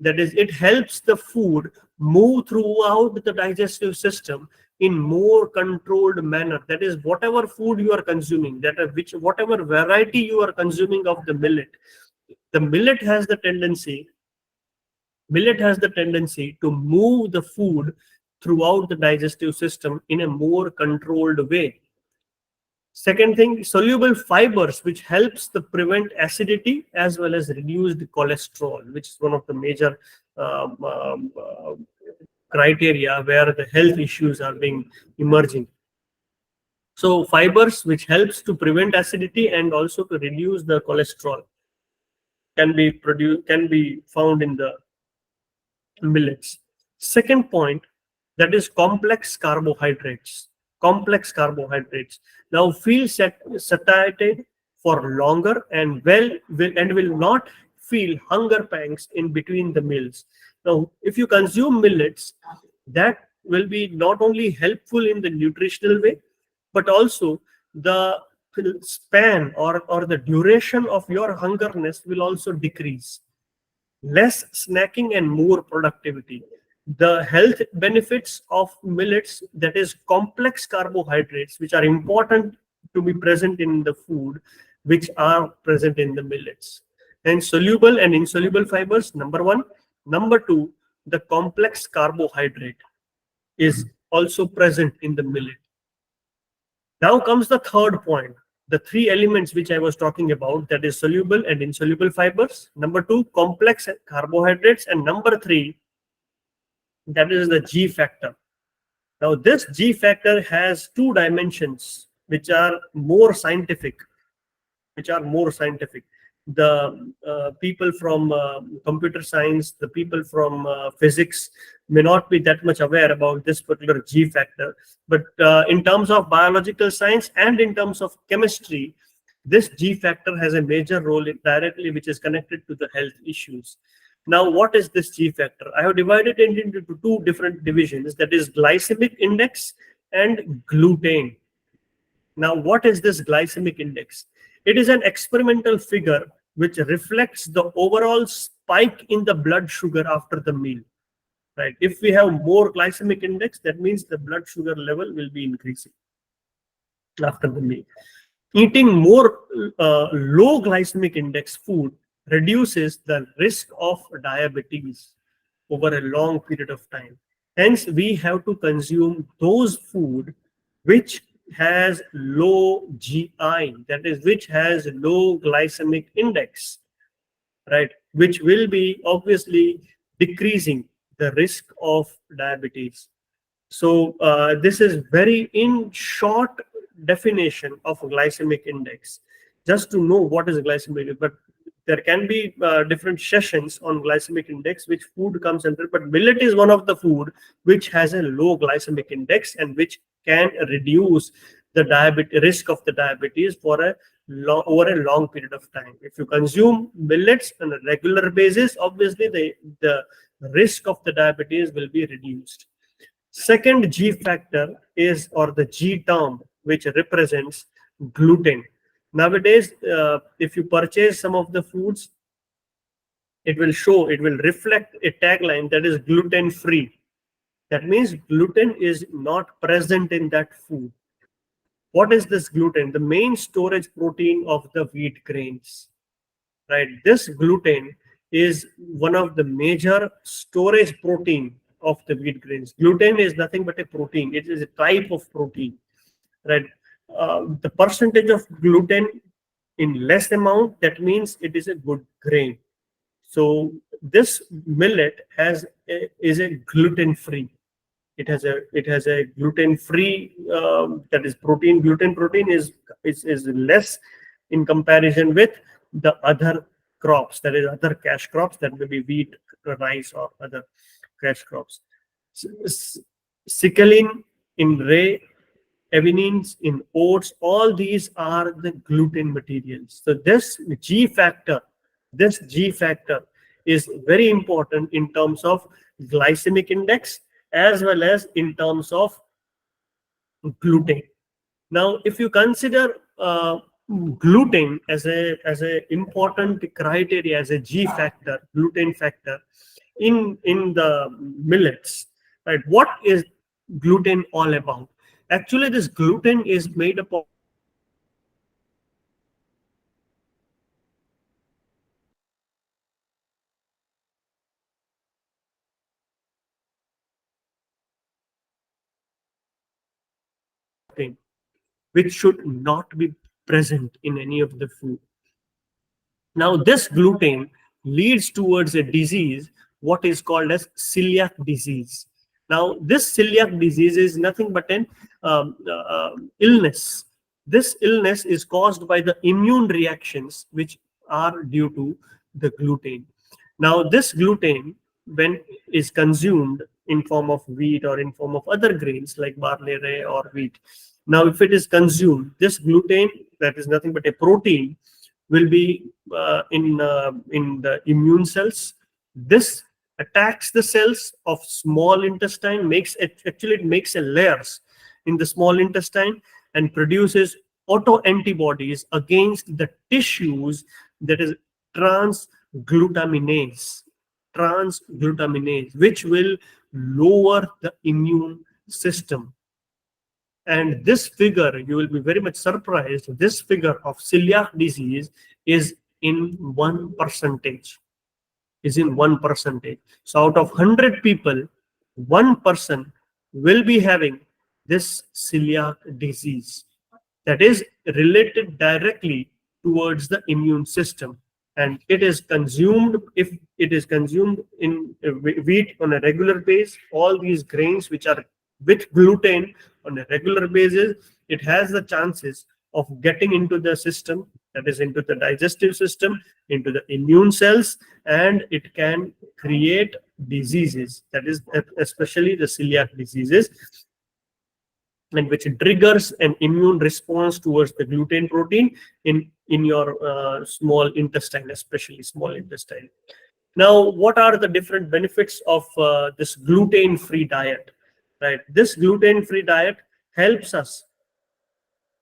That is, it helps the food move throughout the digestive system in more controlled manner. That is, whatever food you are consuming, whatever variety you are consuming of the millet, the millet has the tendency to move the food throughout the digestive system in a more controlled way. Second thing, soluble fibers, which helps to prevent acidity as well as reduce the cholesterol, which is one of the major um, um, uh, criteria where the health issues are being emerging. So fibers, which helps to prevent acidity and also to reduce the cholesterol, can be found in the millets. Second point, that is complex carbohydrates. Complex carbohydrates now feel satiated for longer and will not feel hunger pangs in between the meals. Now, if you consume millets, that will be not only helpful in the nutritional way, but also the span or the duration of your hungerness will also decrease. Less snacking and more productivity. the health benefits of millets, that is complex carbohydrates, which are important to be present in the food, which are present in the millets. And soluble and insoluble fibers, number one. Number two, the complex carbohydrate is also present in the millet. Now comes the third point, the three elements which I was talking about, that is soluble and insoluble fibers. Number two, complex carbohydrates. And number three, that is the G factor. Now this G factor has two dimensions which are more scientific. The people from computer science, the people from physics may not be that much aware about this particular G factor. But in terms of biological science and in terms of chemistry, this G factor has a major role directly, which is connected to the health issues. Now, what is this G factor? I have divided it into two different divisions, that is glycemic index and gluten. Now, what is this glycemic index? It is an experimental figure which reflects the overall spike in the blood sugar after the meal. Right? If we have more glycemic index, that means the blood sugar level will be increasing after the meal. Eating more low glycemic index food reduces the risk of diabetes over a long period of time. Hence, we have to consume those food which has low GI, that is, which has low glycemic index, right? Which will be obviously decreasing the risk of diabetes. So this is very in short definition of glycemic index, just to know what is glycemic index. But there can be different sessions on glycemic index, which food comes under. But millet is one of the food which has a low glycemic index and which can reduce the risk of the diabetes for over a long period of time. If you consume millets on a regular basis, obviously the risk of the diabetes will be reduced. Second G factor is, or the G term, which represents gluten. Nowadays, if you purchase some of the foods, it will reflect a tagline that is gluten free. That means gluten is not present in that food. What is this gluten? The main storage protein of the wheat grains, right? This gluten is one of the major storage protein of the wheat grains. Gluten is nothing but a protein. It is a type of protein, right? The percentage of gluten in less amount, that means it is a good grain. So this millet is a gluten free. It has a gluten free that is protein. Gluten protein is less in comparison with the other crops, that is other cash crops, that may be wheat, rice, or other cash crops. Sickling in rye, avenines in oats, all these are the gluten materials. So this G factor is very important in terms of glycemic index as well as in terms of gluten. Now, if you consider gluten as a important criteria, as a G factor, gluten factor in the millets, right? What is gluten all about? Actually, this gluten is made up of protein, which should not be present in any of the food. Now, this gluten leads towards a disease, what is called as celiac disease. Now, this celiac disease is nothing but an illness. This illness is caused by the immune reactions which are due to the gluten. Now, this gluten, when is consumed in form of wheat or in form of other grains like barley, rye, or wheat. Now, if it is consumed, this gluten, that is nothing but a protein, will be in the immune cells. This attacks the cells of small intestine, it makes a layers in the small intestine and produces autoantibodies against the tissues, that is transglutaminase, which will lower the immune system. And this figure, you will be very much surprised, this figure of celiac disease is in 1%. Is in 1%. So out of 100 people, 1% will be having this celiac disease that is related directly towards the immune system. And it is consumed, if it is consumed in wheat on a regular basis, all these grains which are with gluten on a regular basis, it has the chances of getting into the system, that is into the digestive system, into the immune cells, and it can create diseases, that is especially the celiac diseases, and which triggers an immune response towards the gluten protein in your small intestine, especially small intestine. Now, what are the different benefits of this gluten-free diet? Right, this gluten-free diet helps us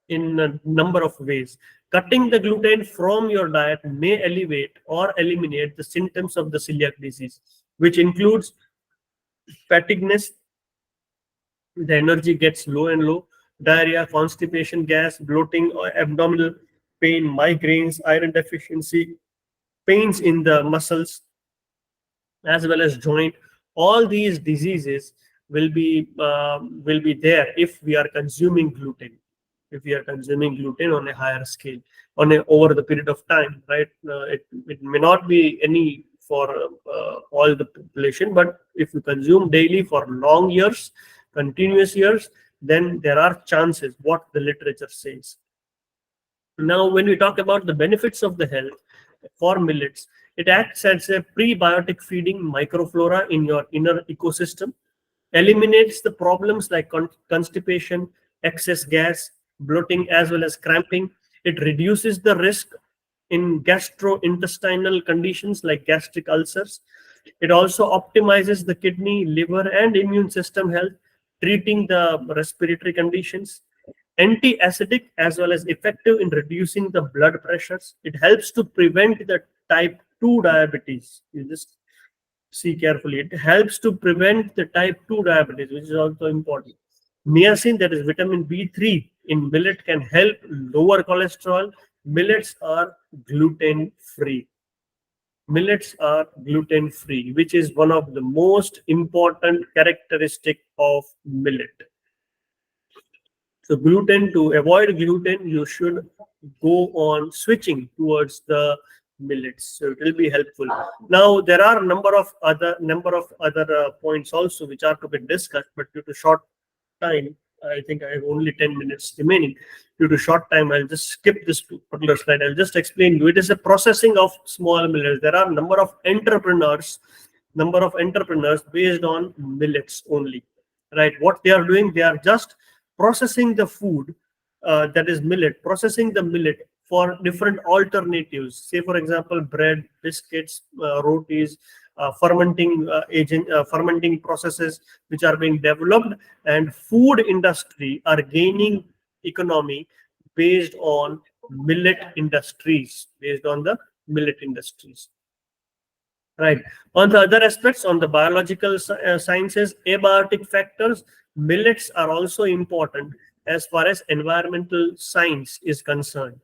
in a number of ways. Cutting the gluten from your diet may elevate or eliminate the symptoms of the celiac disease, which includes fatigueness, the energy gets low and low, diarrhea, constipation, gas, bloating, or abdominal pain, migraines, iron deficiency, pains in the muscles, as well as joint. All these diseases will be there if we are consuming gluten. If we are consuming gluten on a higher scale, over the period of time, right? It may not be any for all the population, but if you consume daily for long years, continuous years, then there are chances, what the literature says. Now, when we talk about the benefits of the health for millets, it acts as a prebiotic feeding microflora in your inner ecosystem, eliminates the problems like constipation, excess gas, bloating, as well as cramping. It reduces the risk in gastrointestinal conditions like gastric ulcers. It also optimizes the kidney, liver, and immune system health, treating the respiratory conditions. Anti-acidic, as well as effective in reducing the blood pressures. It helps to prevent the type 2 diabetes. You just see carefully. It helps to prevent the type 2 diabetes, which is also important. Niacin, that is vitamin B3 in millet, can help lower cholesterol. Millets are gluten-free. Millets are gluten-free, which is one of the most important characteristic of millet. So gluten, to avoid gluten, you should go on switching towards the millets. So it will be helpful. Now there are a number of other points also which are to be discussed, but due to short time, I think I have only 10 minutes remaining. Due to short time, I'll just skip this particular slide. I'll just explain you. It is a processing of small millets. There are a number of entrepreneurs based on millets only. Right? What they are doing, they are just processing the food, that is millet, processing the millet for different alternatives. Say, for example, bread, biscuits, rotis, fermenting processes which are being developed, and food industry are gaining economy based on millet industries, Right. On the other aspects, on the biological sciences, abiotic factors, millets are also important as far as environmental science is concerned.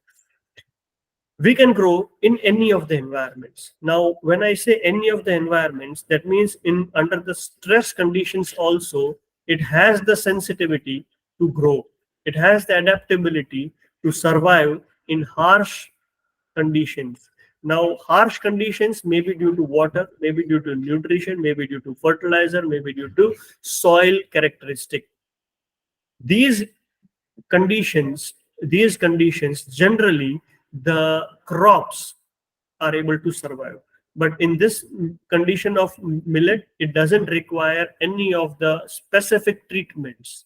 We can grow in any of the environments. Now, when I say any of the environments, that means under the stress conditions also, it has the sensitivity to grow. It has the adaptability to survive in harsh conditions. Now, harsh conditions may be due to water, may be due to nutrition, may be due to fertilizer, may be due to soil characteristic. These conditions, generally, the crops are able to survive. But in this condition of millet, it doesn't require any of the specific treatments.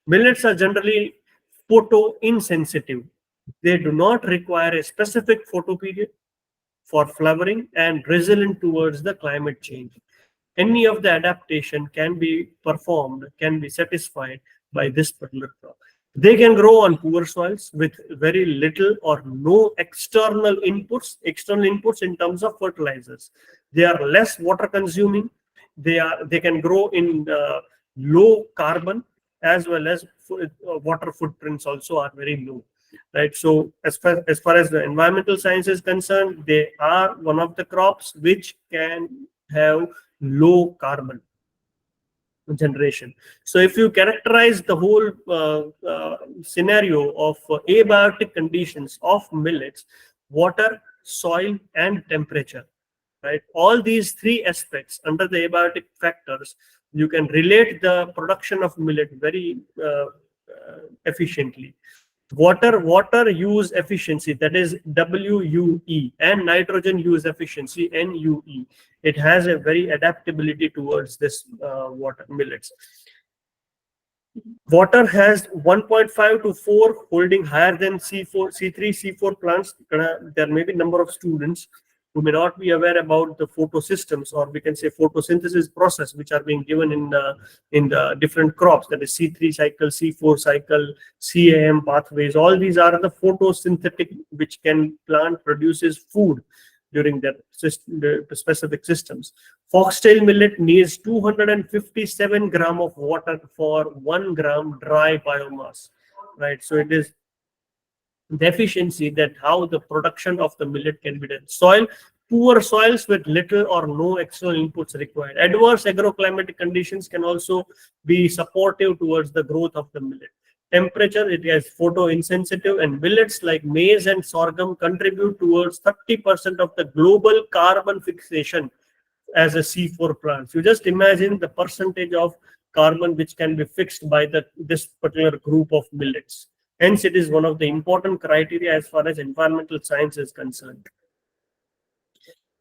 Millets are generally photo-insensitive. They do not require a specific photo period for flowering and resilient towards the climate change. Any of the adaptation can be performed, can be satisfied by this particular crop. They can grow on poor soils with very little or no external inputs in terms of fertilizers. They are less water consuming they can grow in low carbon, as well as water footprints also are very low, right? So as far as the environmental science is concerned, they are one of the crops which can have low carbon generation. So if you characterize the whole scenario of abiotic conditions of millets: water, soil, and temperature, right? All these three aspects under the abiotic factors, you can relate the production of millet very efficiently. Water use efficiency, that is WUE, and nitrogen use efficiency, NUE. It has a very adaptability towards this water millets. Water has 1.5 to 4 holding higher than C4, C3, C4 plants. There may be number of students who may not be aware about the photosystems, or we can say photosynthesis process, which are being given in the different crops. That is C3 cycle, C4 cycle, CAM pathways. All these are the photosynthetic, which can plant produces food during their the specific systems. Foxtail millet needs 257 gram of water for 1 gram dry biomass, right? So it is the efficiency that how the production of the millet can be done. Soil: poor soils with little or no external inputs required. Adverse agroclimatic conditions can also be supportive towards the growth of the millet. Temperature: it is photoinsensitive, and millets like maize and sorghum contribute towards 30% of the global carbon fixation as a C4 plant. You just imagine the percentage of carbon which can be fixed by this particular group of millets. Hence, it is one of the important criteria as far as environmental science is concerned.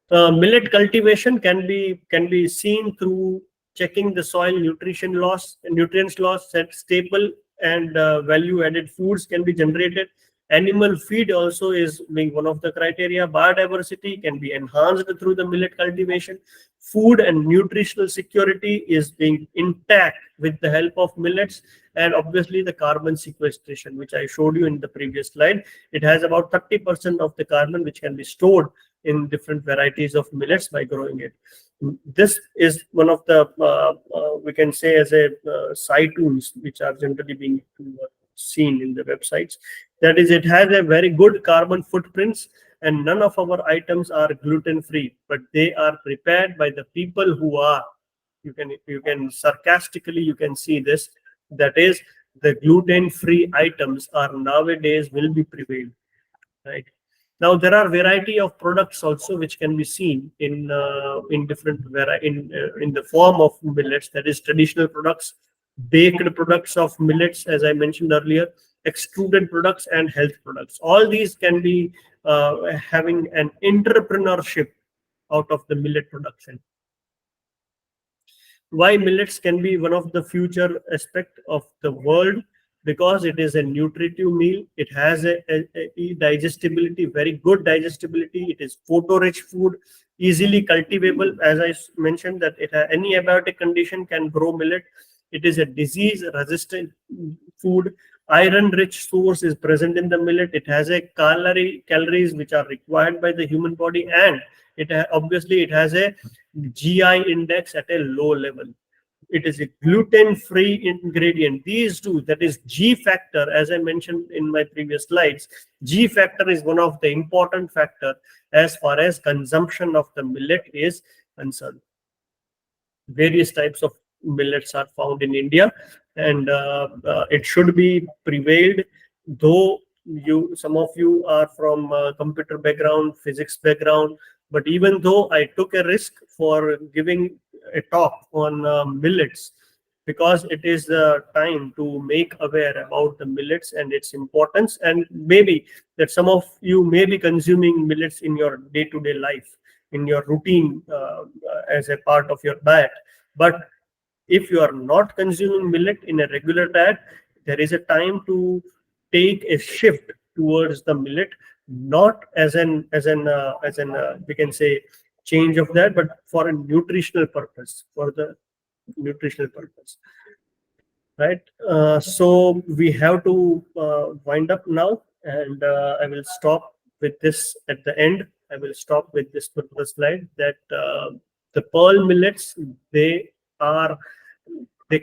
Millet cultivation can be seen through checking the soil nutrients loss, set stable and value-added foods can be generated. Animal feed also is being one of the criteria. Biodiversity can be enhanced through the millet cultivation. Food and nutritional security is being intact with the help of millets. And obviously the carbon sequestration, which I showed you in the previous slide, it has about 30% of the carbon which can be stored in different varieties of millets by growing it. This is one of the we can say as a side tools which are generally being seen in the websites. That is, it has a very good carbon footprints, and none of our items are gluten free, but they are prepared by the people who are, you can sarcastically you can see this, that is, the gluten free items are nowadays will be prevailed, right? Now there are variety of products also which can be seen in different in the form of millets. That is, traditional products, baked products of millets, as I mentioned earlier, extruded products, and health products. All these can be having an entrepreneurship out of the millet production. Why millets can be one of the future aspect of the world? Because it is a nutritive meal. It has a digestibility, very good digestibility. It is photo-rich food, easily cultivable. As I mentioned, that any abiotic condition can grow millet. It is a disease-resistant food. Iron-rich source is present in the millet. It has a calories which are required by the human body, and obviously it has a GI index at a low level. It is a gluten-free ingredient. These two, that is G factor, as I mentioned in my previous slides, G factor is one of the important factor as far as consumption of the millet is concerned. Various types of millets are found in India, and it should be prevailed. Though some of you are from computer background, physics background, but even though I took a risk for giving a talk on millets, because it is the time to make aware about the millets and its importance, and maybe that some of you may be consuming millets in your day-to-day life, in your routine as a part of your diet. But if you are not consuming millet in a regular diet, there is a time to take a shift towards the millet, not as an we can say change of that, but for a nutritional purpose, right? So we have to wind up now, and I will stop with this at the end. I will stop with this particular slide, that the pearl millets, they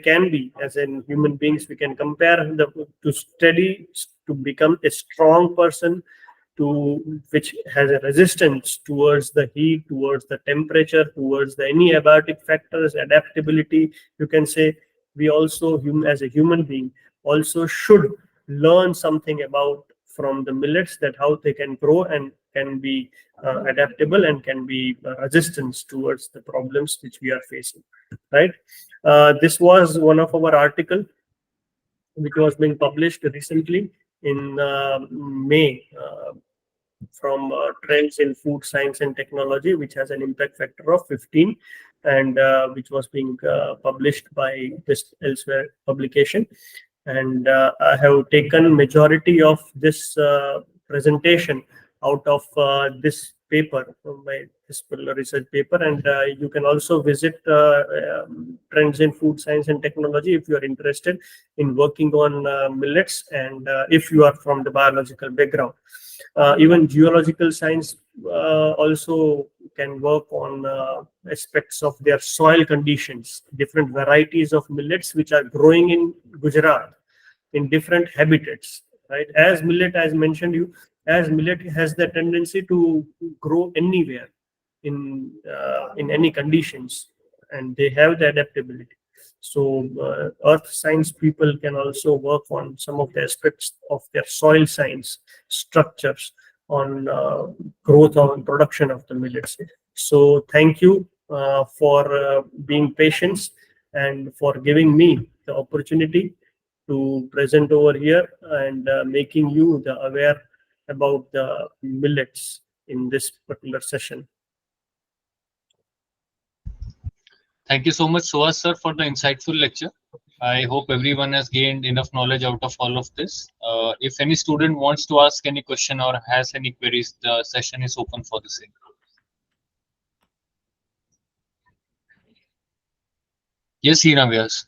can be, as in human beings, we can compare to steady, to become a strong person, to which has a resistance towards the heat, towards the temperature, towards any abiotic factors, adaptability. You can say we also, as a human being, also should learn something about from the millets, that how they can grow and can be adaptable and can be resistance towards the problems which we are facing, right? This was one of our article which was being published recently in May, from Trends in Food Science and Technology, which has an impact factor of 15, and which was being published by this elsewhere publication. And I have taken majority of this presentation out of this paper, from my this particular research paper. And you can also visit Trends in Food Science and Technology if you are interested in working on millets, and if you are from the biological background. Even geological science also can work on aspects of their soil conditions, different varieties of millets which are growing in Gujarat in different habitats, right? As millet, as mentioned you, as millet has the tendency to grow anywhere in any conditions, and they have the adaptability. So earth science people can also work on some of the aspects of their soil science structures on growth or production of the millets. So thank you for being patient and for giving me the opportunity to present over here, and making you the aware about the millets in this particular session. Thank you so much, Suhas sir, for the insightful lecture. I hope everyone has gained enough knowledge out of all of this. If any student wants to ask any question or has any queries, the session is open for the same. Yes, Hina, Vyas.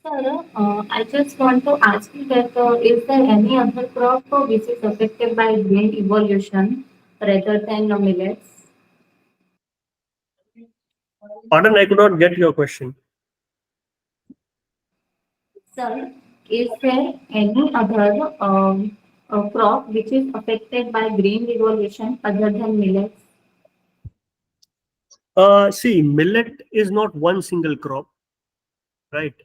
Sir, I just want to ask you that is there any other crop which is affected by green evolution rather than millets? Pardon, I could not get your question. Sir, is there any other crop which is affected by green evolution other than millets? See, millet is not one single crop, right?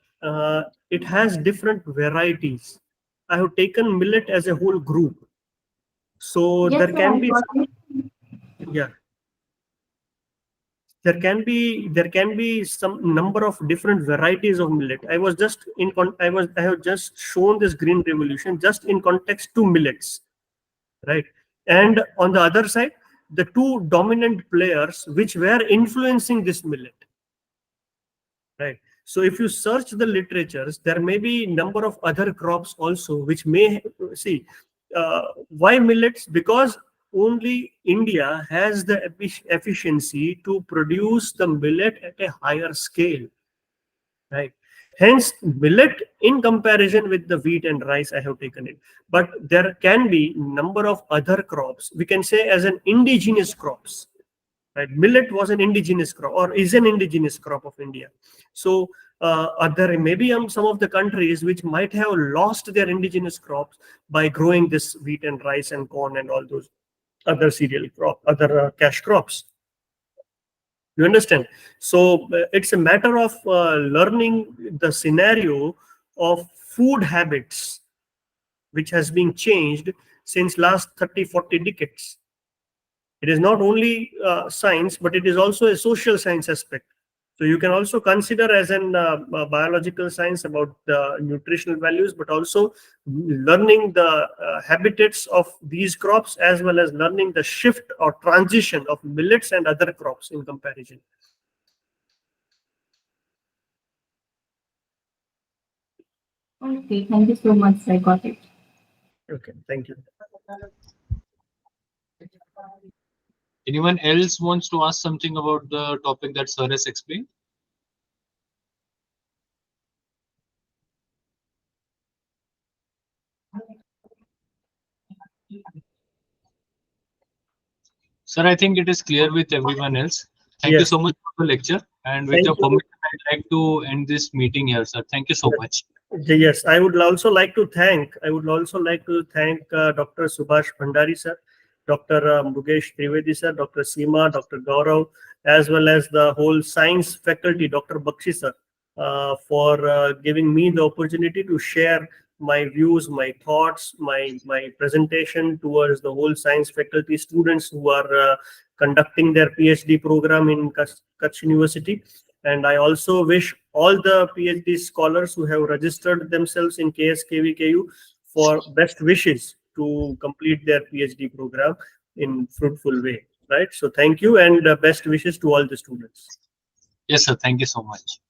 It has different varieties. I have taken millet as a whole group. So Yes, there sir, I can be, got it. yeah, there can be some number of different varieties of millet. I was just I have just shown this green revolution just in context to millets, right? And on the other side, the two dominant players which were influencing this millet, right? So if you search the literatures, there may be number of other crops also which may see. Why millets? Because only India has the efficiency to produce the millet at a higher scale, right? Hence millet in comparison with the wheat and rice, I have taken it. But there can be number of other crops, we can say, as an indigenous crops, right? Millet was an indigenous crop, or is an indigenous crop of India. So there may be some of the countries which might have lost their indigenous crops by growing this wheat and rice and corn and all those other cereal crop, other cash crops. You understand? So it's a matter of learning the scenario of food habits which has been changed since last 30-40 decades. It is not only science, but it is also a social science aspect. So you can also consider as an biological science about the nutritional values, but also learning the habitats of these crops, as well as learning the shift or transition of millets and other crops in comparison. Okay, thank you so much. I got it. Okay, thank you. Anyone else wants to ask something about the topic that sir has explained? Sir, I think it is clear with everyone else. Thank you Yes. so much for the lecture. And with Thank your you. permission, I'd like to end this meeting here, sir. Thank you so Yes. much. Yes, I would also like to thank. Dr. Subhash Bhandari sir, Dr. Mukesh Trivedi sir, Dr. Seema, Dr. Gaurav, as well as the whole science faculty, Dr. Bakshi sir, for giving me the opportunity to share my views, my thoughts, my presentation towards the whole science faculty students who are conducting their PhD program in Kutch University. And I also wish all the PhD scholars who have registered themselves in KSKVKU for best wishes to complete their PhD program in fruitful way. Right. So thank you and best wishes to all the students. Yes, sir. Thank you so much.